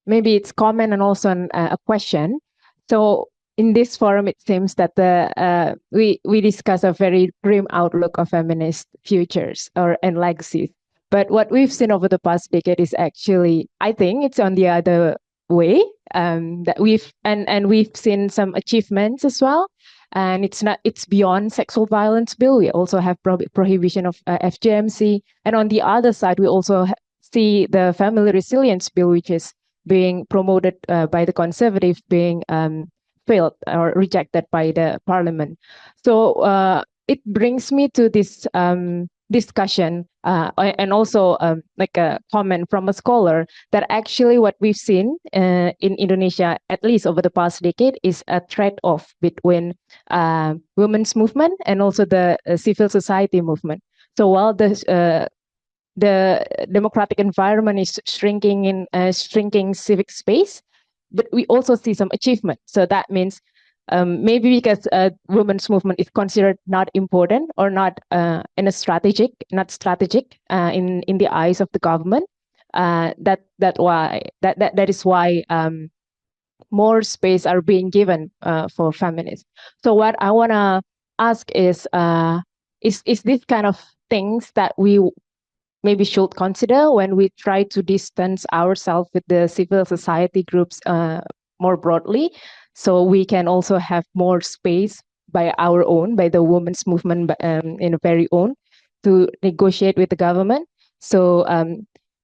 [SPEAKER 8] maybe it's comment and also a question. So in this forum, it seems that we discuss a very grim outlook of feminist futures and legacies. But what we've seen over the past decade is actually, I think it's on the other way. That we've seen some achievements as well. And it's beyond sexual violence bill. We also have prohibition of FGMC. And on the other side, we also see the family resilience bill, which is being promoted by the conservative, being failed or rejected by the parliament. So it brings me to this discussion and also like a comment from a scholar that actually what we've seen in Indonesia, at least over the past decade, is a trade-off between women's movement and also the civil society movement. So while the democratic environment is shrinking in shrinking civic space, but we also see some achievement. So that means maybe because women's movement is considered not important or not not strategic in the eyes of the government. That is why more space are being given for feminists. So what I wanna ask is this kind of things that we maybe should consider when we try to distance ourselves with the civil society groups more broadly, so we can also have more space by the women's movement in a very own to negotiate with the government. So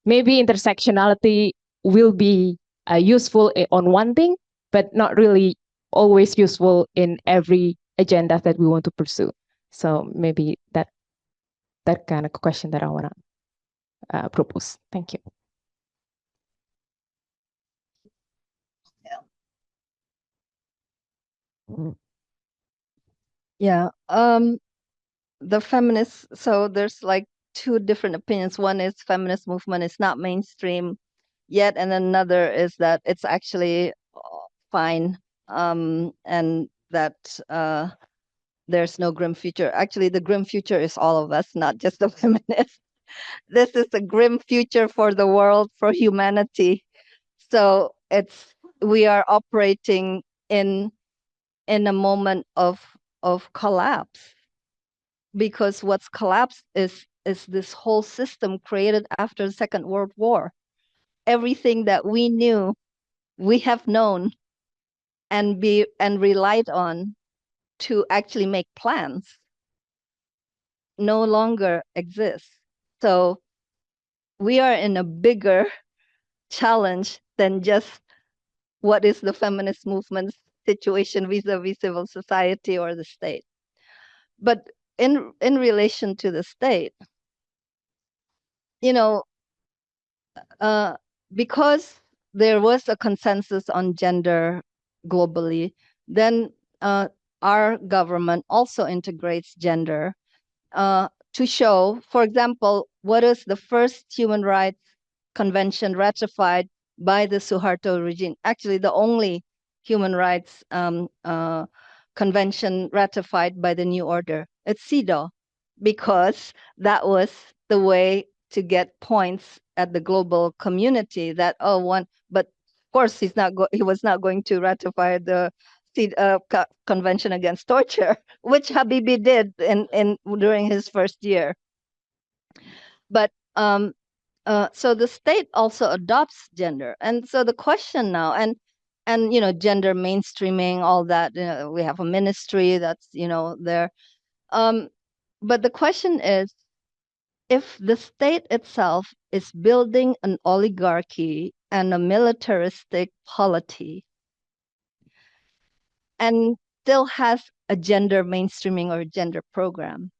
[SPEAKER 8] maybe intersectionality will be useful on one thing, but not really always useful in every agenda that we want to pursue. So maybe that kind of question that I want to propose. Thank you.
[SPEAKER 3] Yeah. The feminists, so there's like two different opinions. One is feminist movement is not mainstream yet, and another is that it's actually fine, and that there's no grim future. Actually, the grim future is all of us, not just the feminists. This is a grim future for the world, for humanity. So we are operating in a moment of collapse, because what's collapsed is this whole system created after the Second World War. Everything that we knew, we have known and relied on to actually make plans, no longer exists. So we are in a bigger challenge than just what is the feminist movement's situation vis-a-vis civil society or the state. But in relation to the state, because there was a consensus on gender globally, then our government also integrates gender to show, for example, what is the first human rights convention ratified by the Suharto regime. Actually, the only human rights convention ratified by the new order. It's CEDAW, because that was the way to get points at the global community. That but of course he was not going to ratify the Convention Against Torture, which Habibie did during his first year. But so the state also adopts gender, and so the question now, and gender mainstreaming, all that. We have a ministry that's there, but the question is, if the state itself is building an oligarchy and a militaristic polity, and still has a gender mainstreaming or gender program,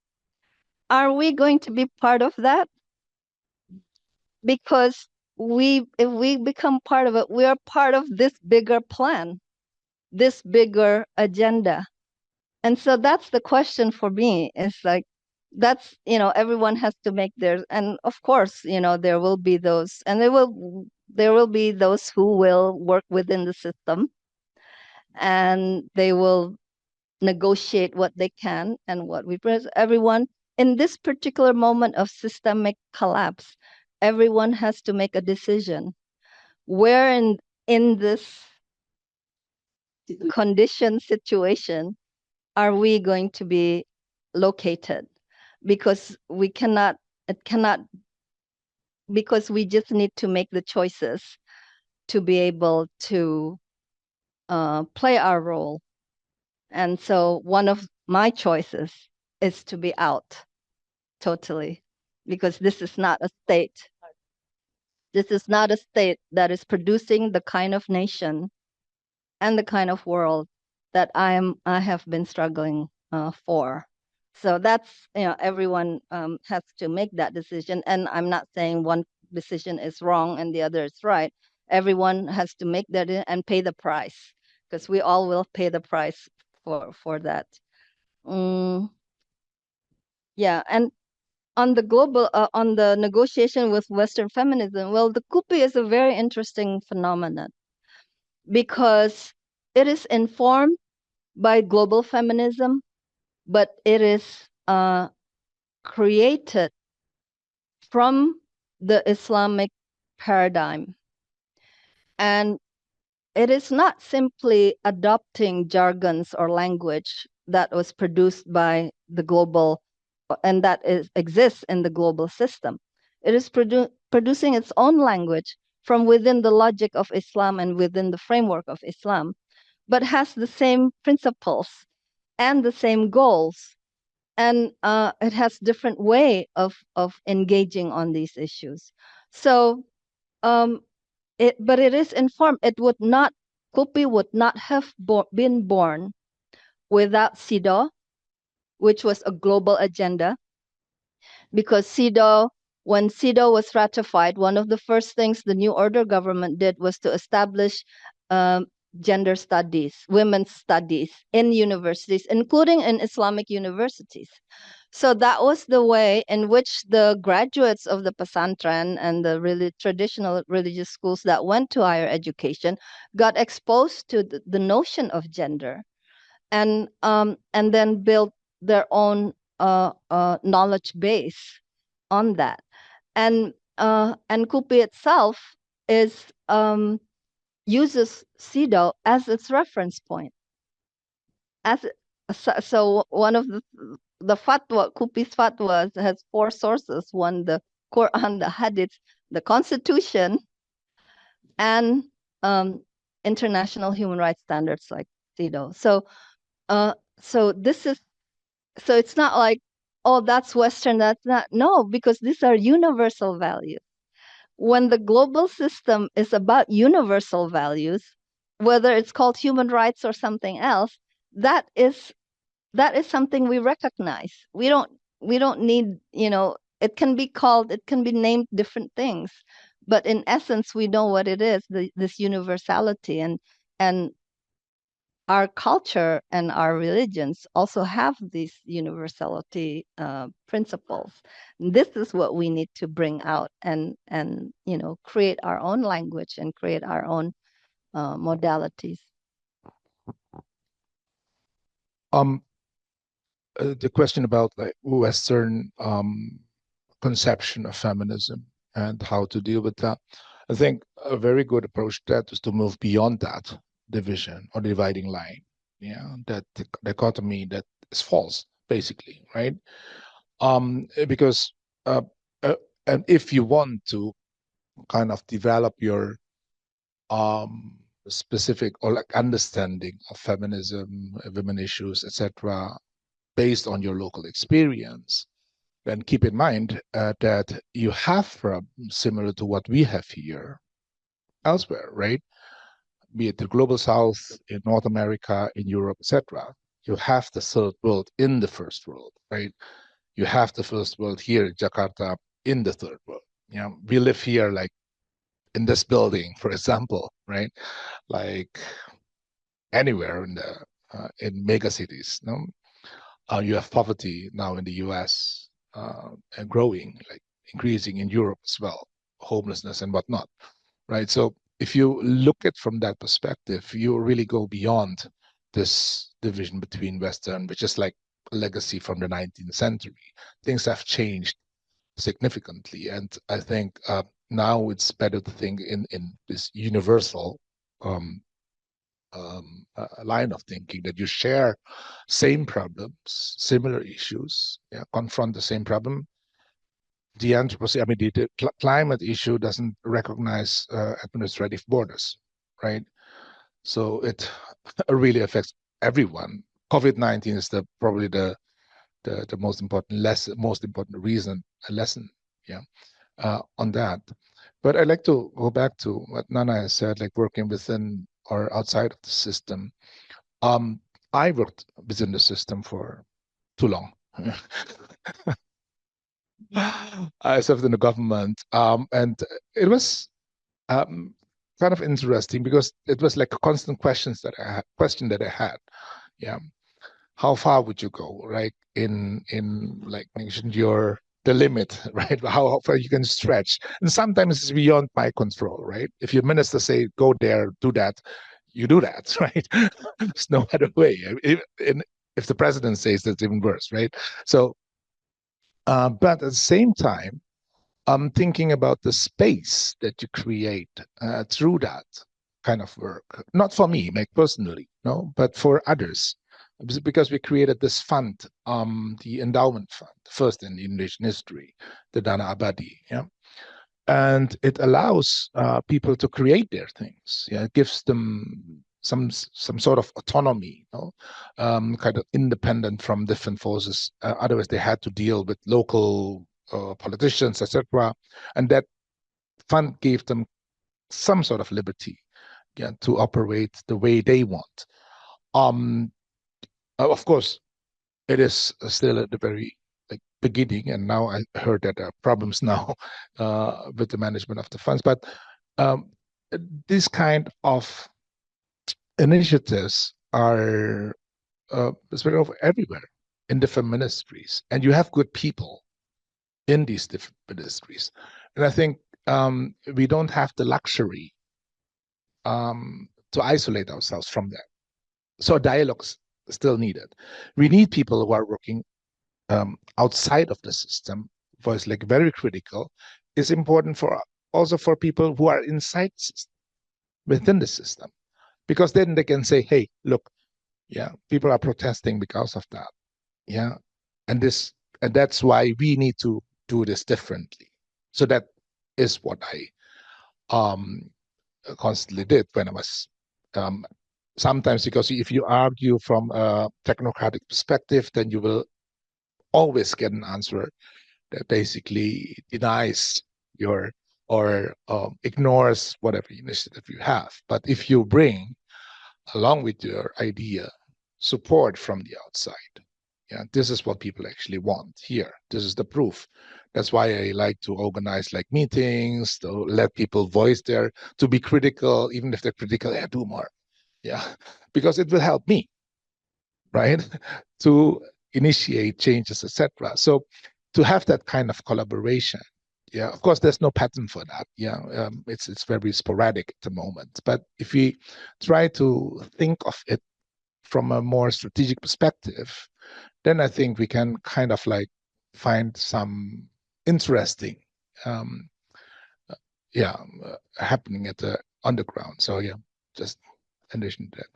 [SPEAKER 3] are we going to be part of that? Because if we become part of it, we are part of this bigger plan, this bigger agenda. And so that's the question for me. It's like, that's, everyone has to make theirs. And of course, there will be those, and there will be those who will work within the system, and they will negotiate what they can and what we present. Everyone in this particular moment of systemic collapse, everyone has to make a decision. Where in this condition situation are we going to be located? Because because we just need to make the choices to be able to play our role. And so one of my choices is to be out totally, because this is not a state. This is not a state that is producing the kind of nation and the kind of world that I have been struggling for. So that's, everyone has to make that decision. And I'm not saying one decision is wrong and the other is right. Everyone has to make that and pay the price, because we all will pay the price for that. Yeah, and on the global, on the negotiation with Western feminism, well, the CUPI is a very interesting phenomenon, because it is informed by global feminism, but it is created from the Islamic paradigm. And it is not simply adopting jargons or language that was produced by the global, and that exists in the global system. It is producing its own language from within the logic of Islam and within the framework of Islam, but has the same principles and the same goals. And it has different way of engaging on these issues. So but it is informed. It would not, KUPI would not have been born without CEDAW, which was a global agenda, because when CEDAW was ratified, one of the first things the New Order government did was to establish gender studies, women's studies in universities, including in Islamic universities. So that was the way in which the graduates of the pesantren and the really traditional religious schools that went to higher education got exposed to the notion of gender, and then built their own knowledge base on that. And KUPI itself uses CEDAW as its reference point. So one of the fatwa, KUPI's fatwas, has 4 sources: one, the Quran, the Hadith, the Constitution, and international human rights standards like CEDAW. So it's not like, oh, that's Western, that's not. No, because these are universal values. When the global system is about universal values, whether it's called human rights or something else, that is something we recognize. We don't need, it can be named different things, but in essence, we know what it is, this universality, and our culture and our religions also have these universality principles. This is what we need to bring out and create our own language and create our own modalities.
[SPEAKER 4] The question about like Western conception of feminism and how to deal with that, I think a very good approach to that is to move beyond that division or dividing line, that dichotomy that is false, basically, right? Because and if you want to kind of develop your specific or like understanding of feminism, women issues, etc., based on your local experience, then keep in mind that you have problems similar to what we have here elsewhere, right? Be it the global South, in North America, in Europe, etc. You have the third world in the first world, right? You have the first world here in Jakarta in the third world. We live here like in this building, for example, right? Like anywhere in mega cities. You have poverty now in the US and growing, like increasing in Europe as well, homelessness and whatnot, right? So if you look at from that perspective, you really go beyond this division between Western, which is like a legacy from the 19th century. Things have changed significantly, and I think now it's better to think in this universal line of thinking, that you share same problems, similar issues, confront the same problem. The climate issue doesn't recognize administrative borders, right? So it really affects everyone. COVID-19 is probably the most important lesson, on that. But I'd like to go back to what Nana has said, like working within or outside of the system. I worked within the system for too long. I served in the government, and it was kind of interesting because it was like a constant question that I had. Yeah, how far would you go, right? In like mentioned the limit, right? How far you can stretch, and sometimes it's beyond my control, right? If your minister say go there, do that, you do that, right? There's no other way. If the president says, that's even worse, right? So, but at the same time, I'm thinking about the space that you create through that kind of work. Not for me, like personally, no, but for others. Because we created this fund, the endowment fund, first in Indonesian history, the Dana Abadi, and it allows people to create their things. It gives them some sort of autonomy, kind of independent from different forces. Otherwise, they had to deal with local politicians, etc. And that fund gave them some sort of liberty, yeah, to operate the way they want. Of course, it is still at the very beginning, and now I heard that there are problems now with the management of the funds. But this kind of initiatives are spread over everywhere in different ministries, and you have good people in these different ministries. And I think we don't have the luxury to isolate ourselves from that. So dialogue's still needed. We need people who are working outside of the system, was very critical. Is important for also for people who are inside the system, within the system, because then they can say, hey, look, yeah, people are protesting because of that, yeah, and that's why we need to do this differently. So that is what I constantly did when I was sometimes, because if you argue from a technocratic perspective, then you will always get an answer that basically denies your or ignores whatever initiative you have. But if you bring along with your idea support from the outside, yeah, this is what people actually want here. This is the proof. That's why I like to organize meetings, to let people voice to be critical, even if they're critical, yeah, do more. Yeah, because it will help me, right, to initiate changes, etc. So to have that kind of collaboration, yeah, of course, there's no pattern for that. Yeah, it's very sporadic at the moment. But if we try to think of it from a more strategic perspective, then I think we can kind of find some interesting, happening at the underground. So yeah, just addition to that.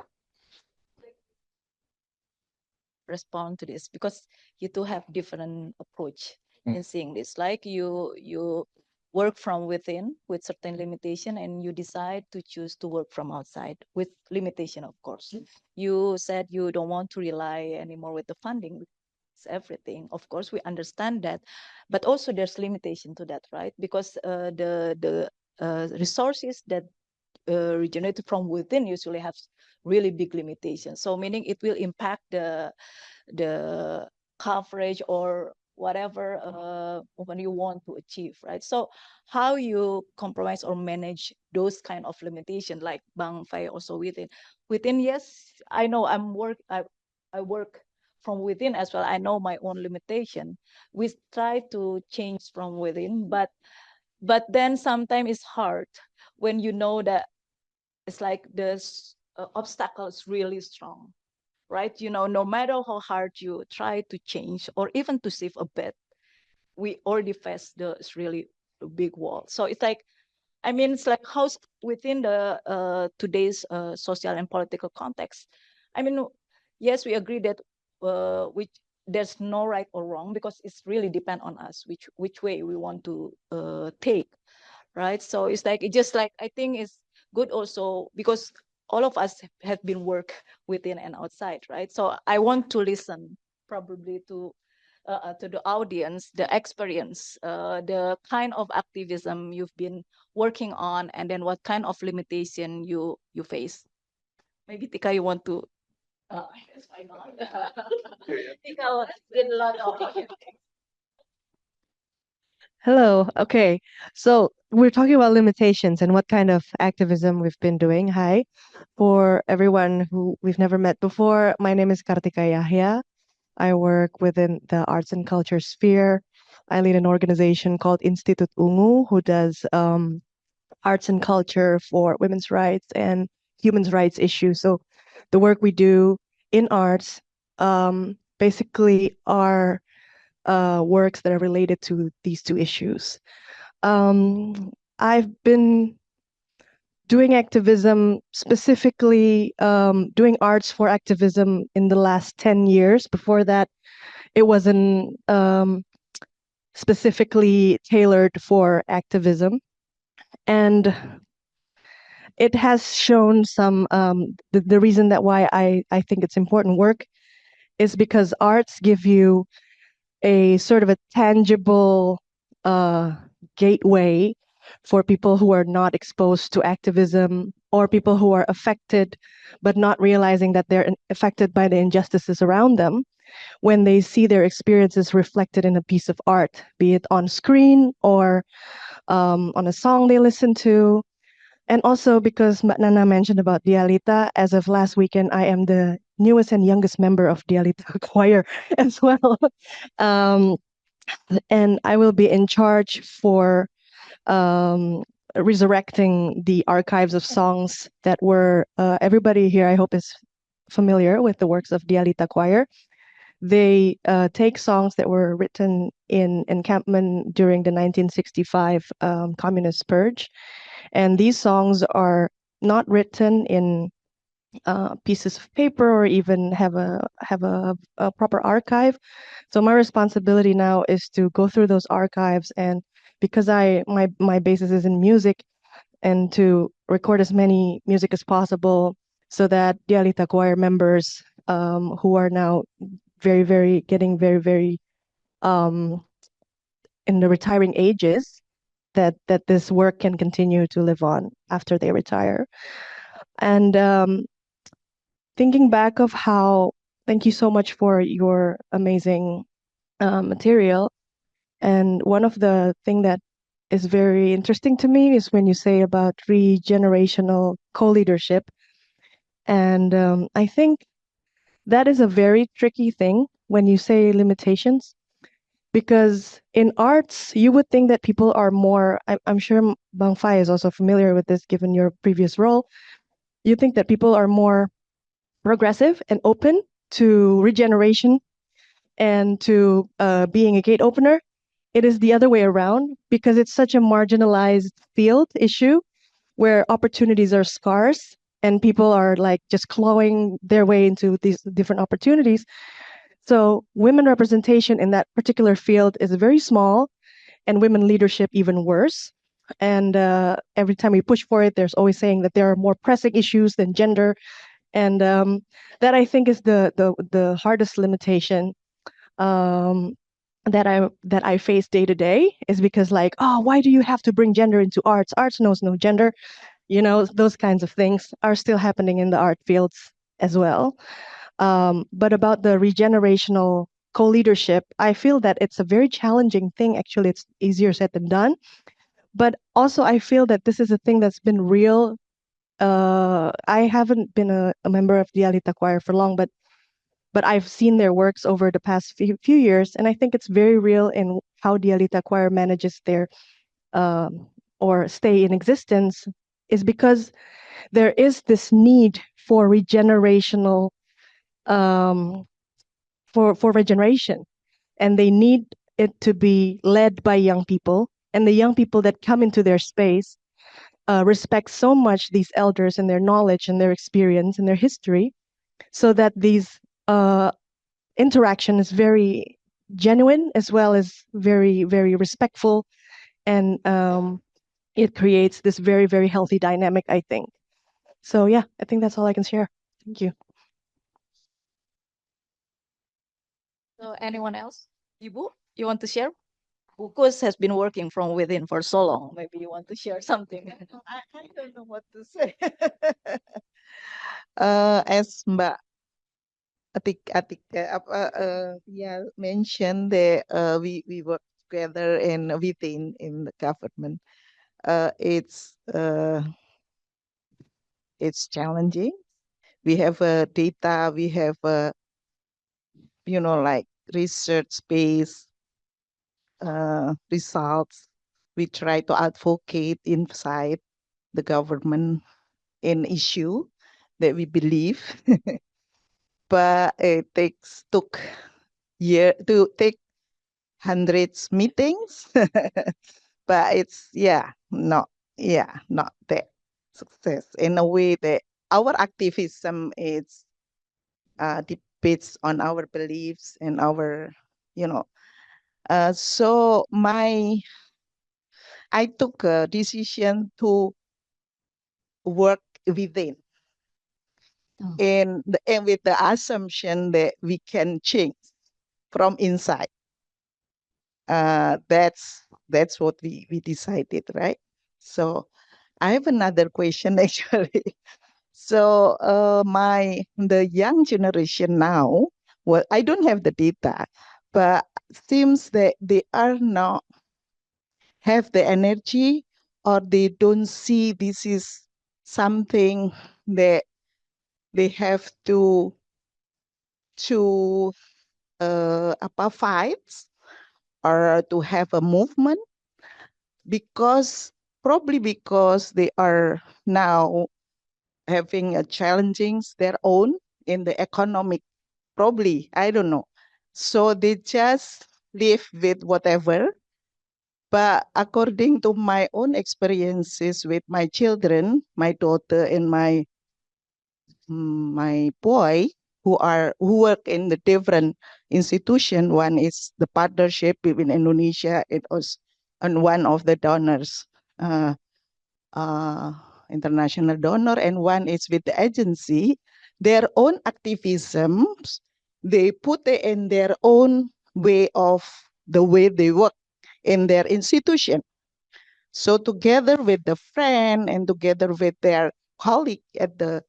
[SPEAKER 2] Respond to this, because you two have different approach in seeing this. Like you work from within with certain limitation, and you decide to choose to work from outside with limitation, of course. You said you don't want to rely anymore with the funding. It's everything. Of course, we understand that, but also there's limitation to that, right? Because the resources that regenerated from within usually have really big limitations. So meaning it will impact the coverage or whatever when you want to achieve, right? So how you compromise or manage those kind of limitations, like Bang Fai also within, yes, I know I work from within as well. I know my own limitation. We try to change from within, but then sometimes it's hard when you know that it's like this obstacle is really strong, right? No matter how hard you try to change or even to save a bit, we already face this really big wall. So it's like, it's like how within the today's social and political context. Yes, we agree that which there's no right or wrong, because it's really depend on us which way we want to take, right? So it's like I think it's good also because all of us have been work within and outside, right? So I want to listen probably to the audience, the experience, the kind of activism you've been working on, and then what kind of limitation you face. Maybe Tika, you want to? I guess why not? Tika did a lot of.
[SPEAKER 9] Hello. Okay. So we're talking about limitations and what kind of activism we've been doing. Hi. For everyone who we've never met before, my name is Kartika Yahya. I work within the arts and culture sphere. I lead an organization called Institute Ungu, who does arts and culture for women's rights and human rights issues. So the work we do in arts basically are works that are related to these two issues. I've been doing activism, specifically doing arts for activism in the last 10 years. Before that, it wasn't specifically tailored for activism. And it has shown some, the reason that why I think it's important work is because arts give you a sort of a tangible gateway for people who are not exposed to activism, or people who are affected but not realizing that they're affected by the injustices around them, when they see their experiences reflected in a piece of art, be it on screen or on a song they listen to. And also because Nana mentioned about Dialita, as of last weekend, I am the newest and youngest member of Dialita Choir as well. um, and I will be in charge for resurrecting the archives of songs that were, everybody here I hope is familiar with the works of Dialita Choir. They take songs that were written in encampment during the 1965 communist purge. And these songs are not written in pieces of paper or even have a proper archive. So my responsibility now is to go through those archives, and because my basis is in music, and to record as many music as possible so that Dialita Choir members who are now getting very in the retiring ages, that this work can continue to live on after they retire. And thinking back of how, thank you so much for your amazing material. And one of the thing that is very interesting to me is when you say about regenerational co-leadership. And I think that is a very tricky thing when you say limitations, because in arts, you would think that people are more, I'm sure Bang Fai is also familiar with this given your previous role. You think that people are more progressive and open to regeneration and to being a gate opener. It is the other way around, because it's such a marginalized field issue where opportunities are scarce and people are like just clawing their way into these different opportunities. So women representation in that particular field is very small, and women leadership even worse. And every time we push for it, there's always saying that there are more pressing issues than gender. And that I think is the hardest limitation um, that I face day to day, is because like, oh, why do you have to bring gender into arts? Arts knows no gender. You know, those kinds of things are still happening in the art fields as well. But about the regenerational co-leadership, I feel that it's a very challenging thing. Actually, it's easier said than done. But also, I feel that this is a thing that's been real. I haven't been a member of the Alita Choir for long, but I've seen their works over the past few years, and I think it's very real in how the Alita Choir manages their or stay in existence, is because there is this need for regenerational for regeneration, and they need it to be led by young people, and the young people that come into their space respect so much these elders and their knowledge and their experience and their history, so that these interaction is very genuine as well as very respectful, and it creates this very healthy dynamic, I think. So yeah, I think that's all I can share. Thank you.
[SPEAKER 2] So anyone else? Ibu, you want to share? Bukus has been working from within for so long. Maybe you want to share something.
[SPEAKER 7] I don't know what to say. As Mbak yeah, mentioned that we work together and within in the government. It's challenging. We have data. We have like research based results. We try to advocate inside the government in issue that we believe, but it took year to take hundreds meetings, but it's not that success in a way that our activism is depends on our beliefs and our so I took a decision to work within, and with the assumption that we can change from inside. That's what we decided, right?
[SPEAKER 10] So I have another question actually. So the young generation now, well, I don't have the data, but seems that they are not have the energy or they don't see this is something that they have to fight or to have a movement because probably because they are now having a challenging their own in the economic, probably, I don't know. So they just live with whatever. But according to my own experiences with my children, my daughter and my boy, who work in the different institution. One is the partnership between Indonesia, it was and one of the donors, uh, uh, international donor, and one is with the agency. Their own activisms, they put it in their own way of the way they work in their institution. So together with the friend and together with their colleague at the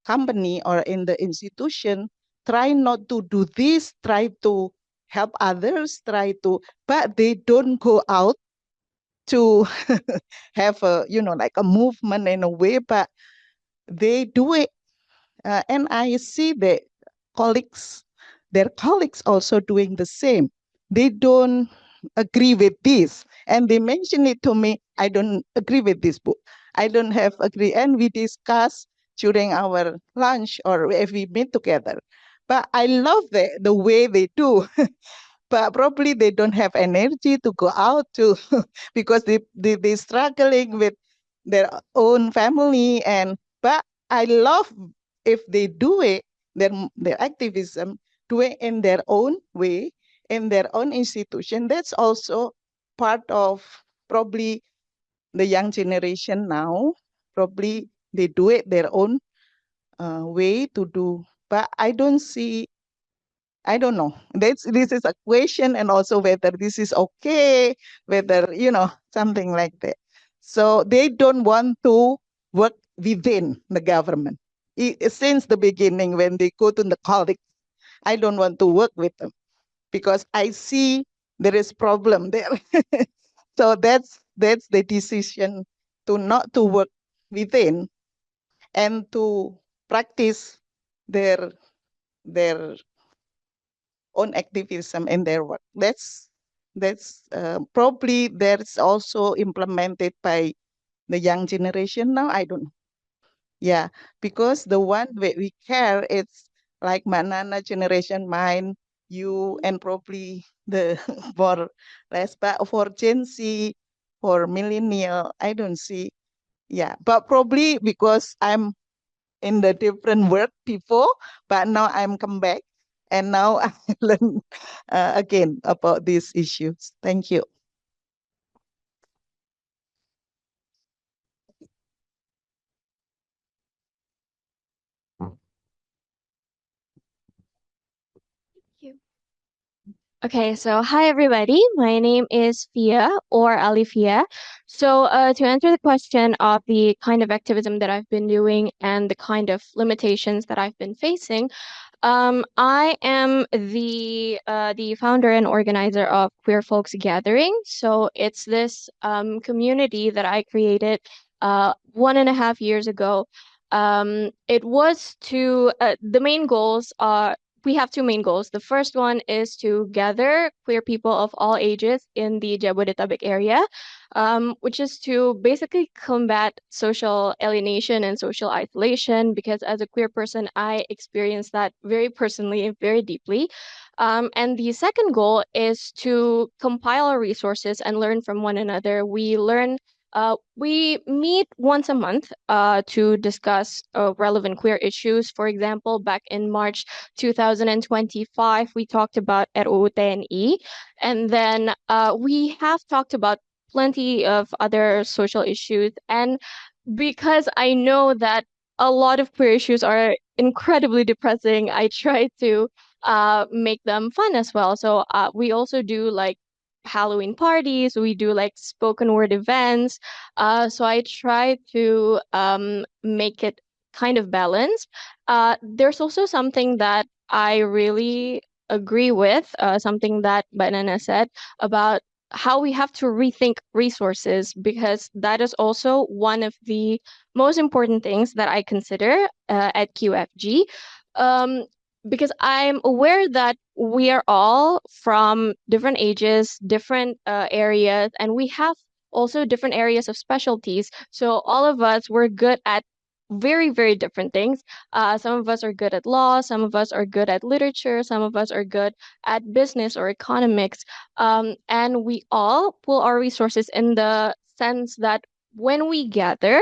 [SPEAKER 10] company or in the institution, try not to do this, try to help others, but they don't go out to have a, like a movement in a way, but they do it. And I see that their colleagues also doing the same. They don't agree with this. And they mention it to me, I don't agree with this book. I don't have agree. And we discuss during our lunch or if we meet together. But I love the way they do. But probably they don't have energy to go out to because they struggling with their own family. But I love if they do it, their activism, do it in their own way, in their own institution. That's also part of probably the young generation now. Probably they do it their own way to do. But I don't know. This is a question, and also whether this is okay, whether something like that. So they don't want to work within the government. Since the beginning, when they go to the college, I don't want to work with them because I see there is problem there. So that's the decision to not to work within and to practice their their own activism in their work. That's probably that's also implemented by the young generation now. I don't know. Yeah, because the one we care, it's like Manana generation, mine, you, and probably the for less, but for Gen Z, for millennial, I don't see. Yeah, but probably because I'm in the different work before, but now I'm come back and now I learn again about these issues. Thank you.
[SPEAKER 11] Okay, so hi everybody. My name is Fia or Alifia. So to answer the question of the kind of activism that I've been doing and the kind of limitations that I've been facing, I am the founder and organizer of Queer Folks Gathering. So it's this community that I created 1.5 years ago. It was to the main goals are we have two main goals. The first one is to gather queer people of all ages in the Jabodetabek area, which is to basically combat social alienation and social isolation, because as a queer person, I experienced that very personally and very deeply. And the second goal is to compile our resources and learn from one another. We meet once a month to discuss relevant queer issues. For example, back in March 2025, we talked about RUU TNI, and then we have talked about plenty of other social issues. And because I know that a lot of queer issues are incredibly depressing, I try to make them fun as well. So we also do like Halloween parties, we do like spoken word events. So I try to make it kind of balanced. There's also something that I really agree with, something that Banana said about how we have to rethink resources, because that is also one of the most important things that I consider at QFG. Um, because I'm aware that we are all from different ages, different areas, and we have also different areas of specialties. So all of us, we're good at very, very different things. Some of us are good at law, some of us are good at literature, some of us are good at business or economics. And we all pull our resources in the sense that when we gather,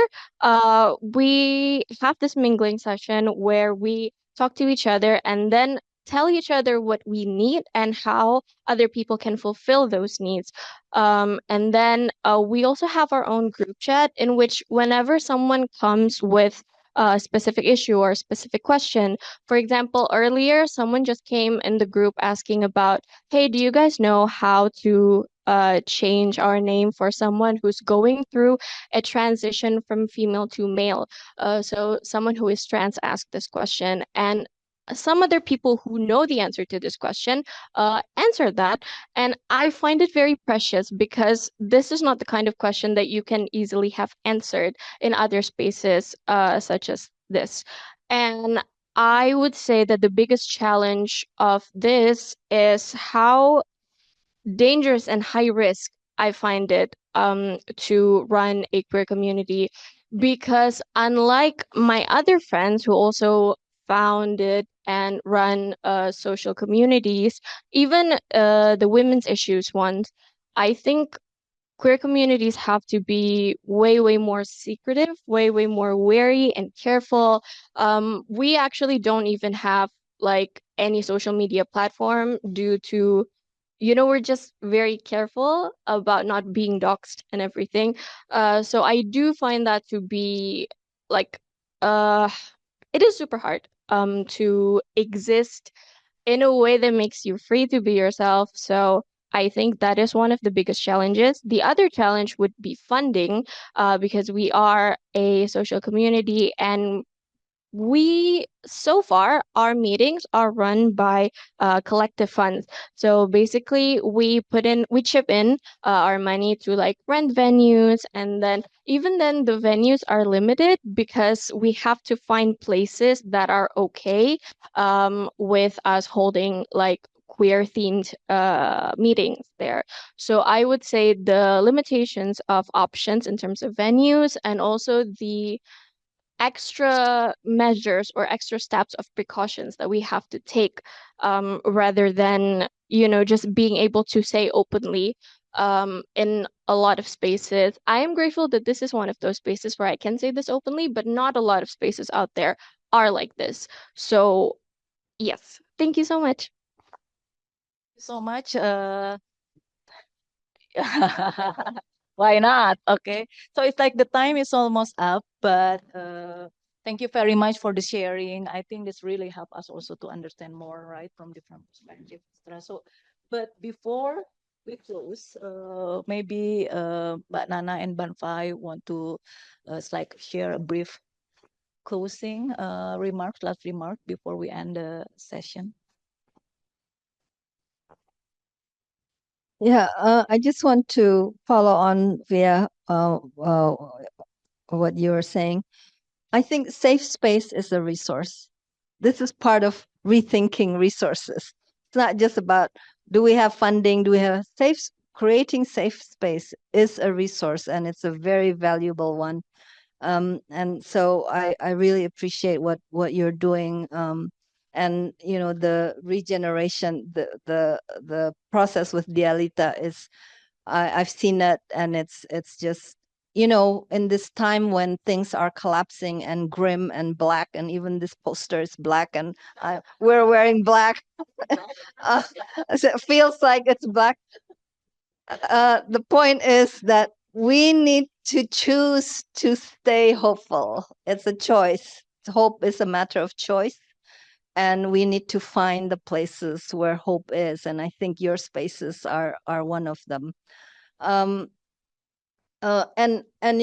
[SPEAKER 11] we have this mingling session where we talk to each other and then tell each other what we need and how other people can fulfill those needs. And then we also have our own group chat in which whenever someone comes with a specific issue or a specific question, for example, earlier someone just came in the group asking about, hey, do you guys know how to change our name for someone who's going through a transition from female to male? So someone who is trans asked this question, and some other people who know the answer to this question answered that. And I find it very precious because this is not the kind of question that you can easily have answered in other spaces such as this. And I would say that the biggest challenge of this is how dangerous and high risk I find it to run a queer community, because unlike my other friends who also founded and run social communities, even the women's issues ones, I think queer communities have to be way, way more secretive, way, way more wary and careful. We actually don't even have like any social media platform due to, we're just very careful about not being doxxed and everything. So I do find that to be like, uh, it is super hard to exist in a way that makes you free to be yourself. So I think that is one of the biggest challenges. The other challenge would be funding, because we are a social community and we so far our meetings are run by collective funds. So basically we chip in our money to like rent venues, and then even then the venues are limited because we have to find places that are okay with us holding like queer themed meetings there. So I would say the limitations of options in terms of venues, and also the extra measures or extra steps of precautions that we have to take, rather than, just being able to say openly in a lot of spaces. I am grateful that this is one of those spaces where I can say this openly, but not a lot of spaces out there are like this. So, yes, thank you so much.
[SPEAKER 2] So much. Why not? Okay. So it's like the time is almost up, but thank you very much for the sharing. I think this really helped us also to understand more, right, from different perspectives. So, but before we close, maybe Mbak Nana and Banfai want to like share a brief closing last remark before we end the session.
[SPEAKER 3] Yeah, I just want to follow on via what you were saying. I think safe space is a resource. This is part of rethinking resources. It's not just about do we have funding, do we have creating safe space is a resource, and it's a very valuable one. And so I really appreciate what you're doing. And the regeneration, the process with Dialita is, I've seen it, and it's just, in this time when things are collapsing and grim and black, and even this poster is black, and we're wearing black. So it feels like it's black. The point is that we need to choose to stay hopeful. It's a choice. Hope is a matter of choice. and we need to find the places where hope is. And I think your spaces are one of them. And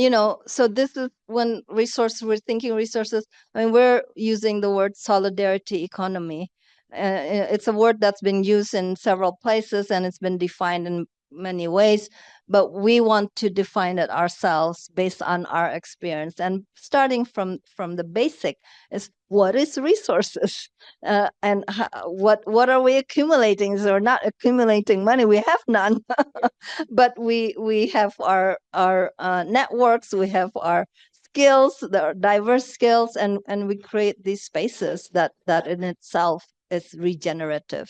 [SPEAKER 3] you know, so this is when we're thinking resources. I mean, we're using the word solidarity economy. It's a word that's been used in several places and it's been defined in many ways, but we want to define it ourselves based on our experience. And starting from the basic is, what is resources, and what are we accumulating? So we're not accumulating money; we have none, but we have our networks, we have our skills, the diverse skills, and we create these spaces that in itself is regenerative.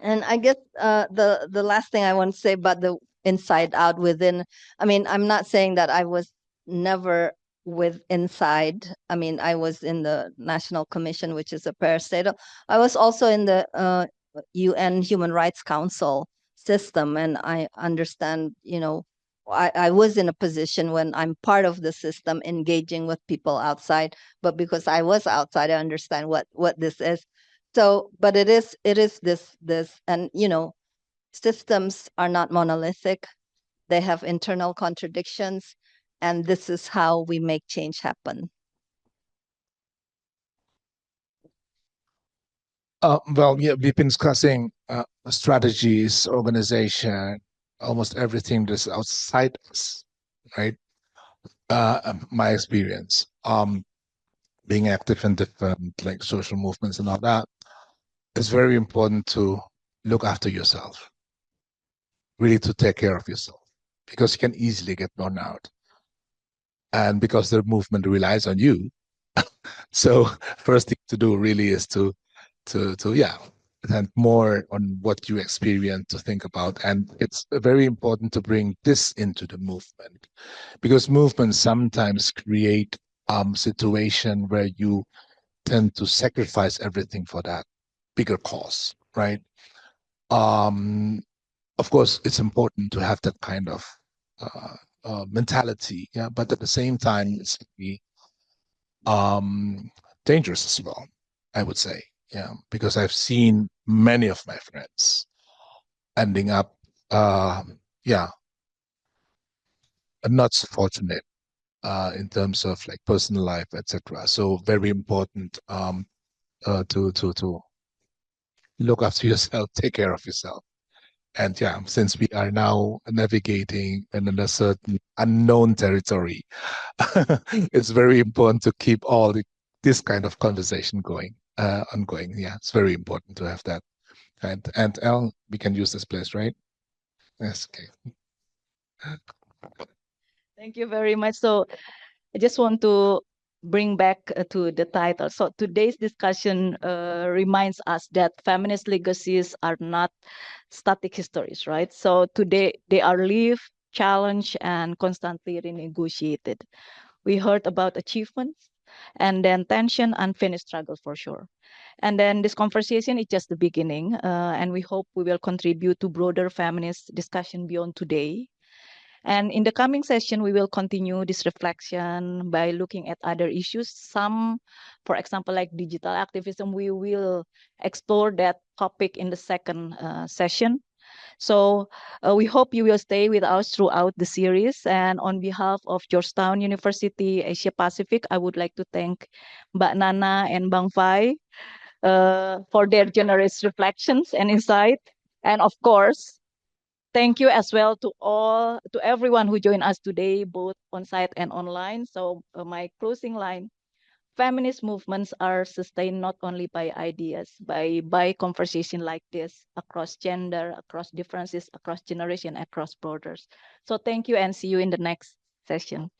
[SPEAKER 3] And I guess the last thing I want to say about the inside out within, I mean, I'm not saying that I was never with inside. I mean, I was in the National Commission, which is a parastatal. I was also in the UN Human Rights Council system, and I understand, you know, I was in a position when I'm part of the system engaging with people outside, but because I was outside, I understand what this is. So, but it is this, and you know, systems are not monolithic. They have internal contradictions, and this is how we make change happen.
[SPEAKER 4] Well, yeah, we've been discussing strategies, organization, almost everything that's outside us, right? My experience, being active in different like social movements and all that, it's very important to look after yourself, really to take care of yourself, because you can easily get burned out. And because the movement relies on you, so first thing to do really is to yeah, and more on what you experience to think about. And it's very important to bring this into the movement, because movements sometimes create situation where you tend to sacrifice everything for that bigger cause, right? Of course, it's important to have that kind of mentality, yeah, but at the same time, it's dangerous as well, I would say, yeah, because I've seen many of my friends ending up, yeah, not so fortunate in terms of like personal life, etc. So very important to look after yourself, take care of yourself. And yeah, since we are now navigating in a certain unknown territory, it's very important to keep all this kind of conversation going, ongoing. Yeah, it's very important to have that. And Elle, we can use this place, right? Yes, okay.
[SPEAKER 2] Thank you very much. So I just want to bring back to the title. So today's discussion reminds us that feminist legacies are not static histories, right? So today they are lived, challenged, and constantly renegotiated. We heard about achievements and then tension, unfinished struggle for sure. And then this conversation is just the beginning, and we hope we will contribute to broader feminist discussion beyond today. And in the coming session, we will continue this reflection by looking at other issues. Some, for example, like digital activism, we will explore that topic in the second session. So we hope you will stay with us throughout the series. And on behalf of Georgetown University Asia Pacific, I would like to thank Mbak Nana and Bang Fai for their generous reflections and insight. And of course, thank you as well to everyone who joined us today, both on site and online. So my closing line: feminist movements are sustained not only by ideas, by conversation like this across gender, across differences, across generation, across borders. So thank you and see you in the next session.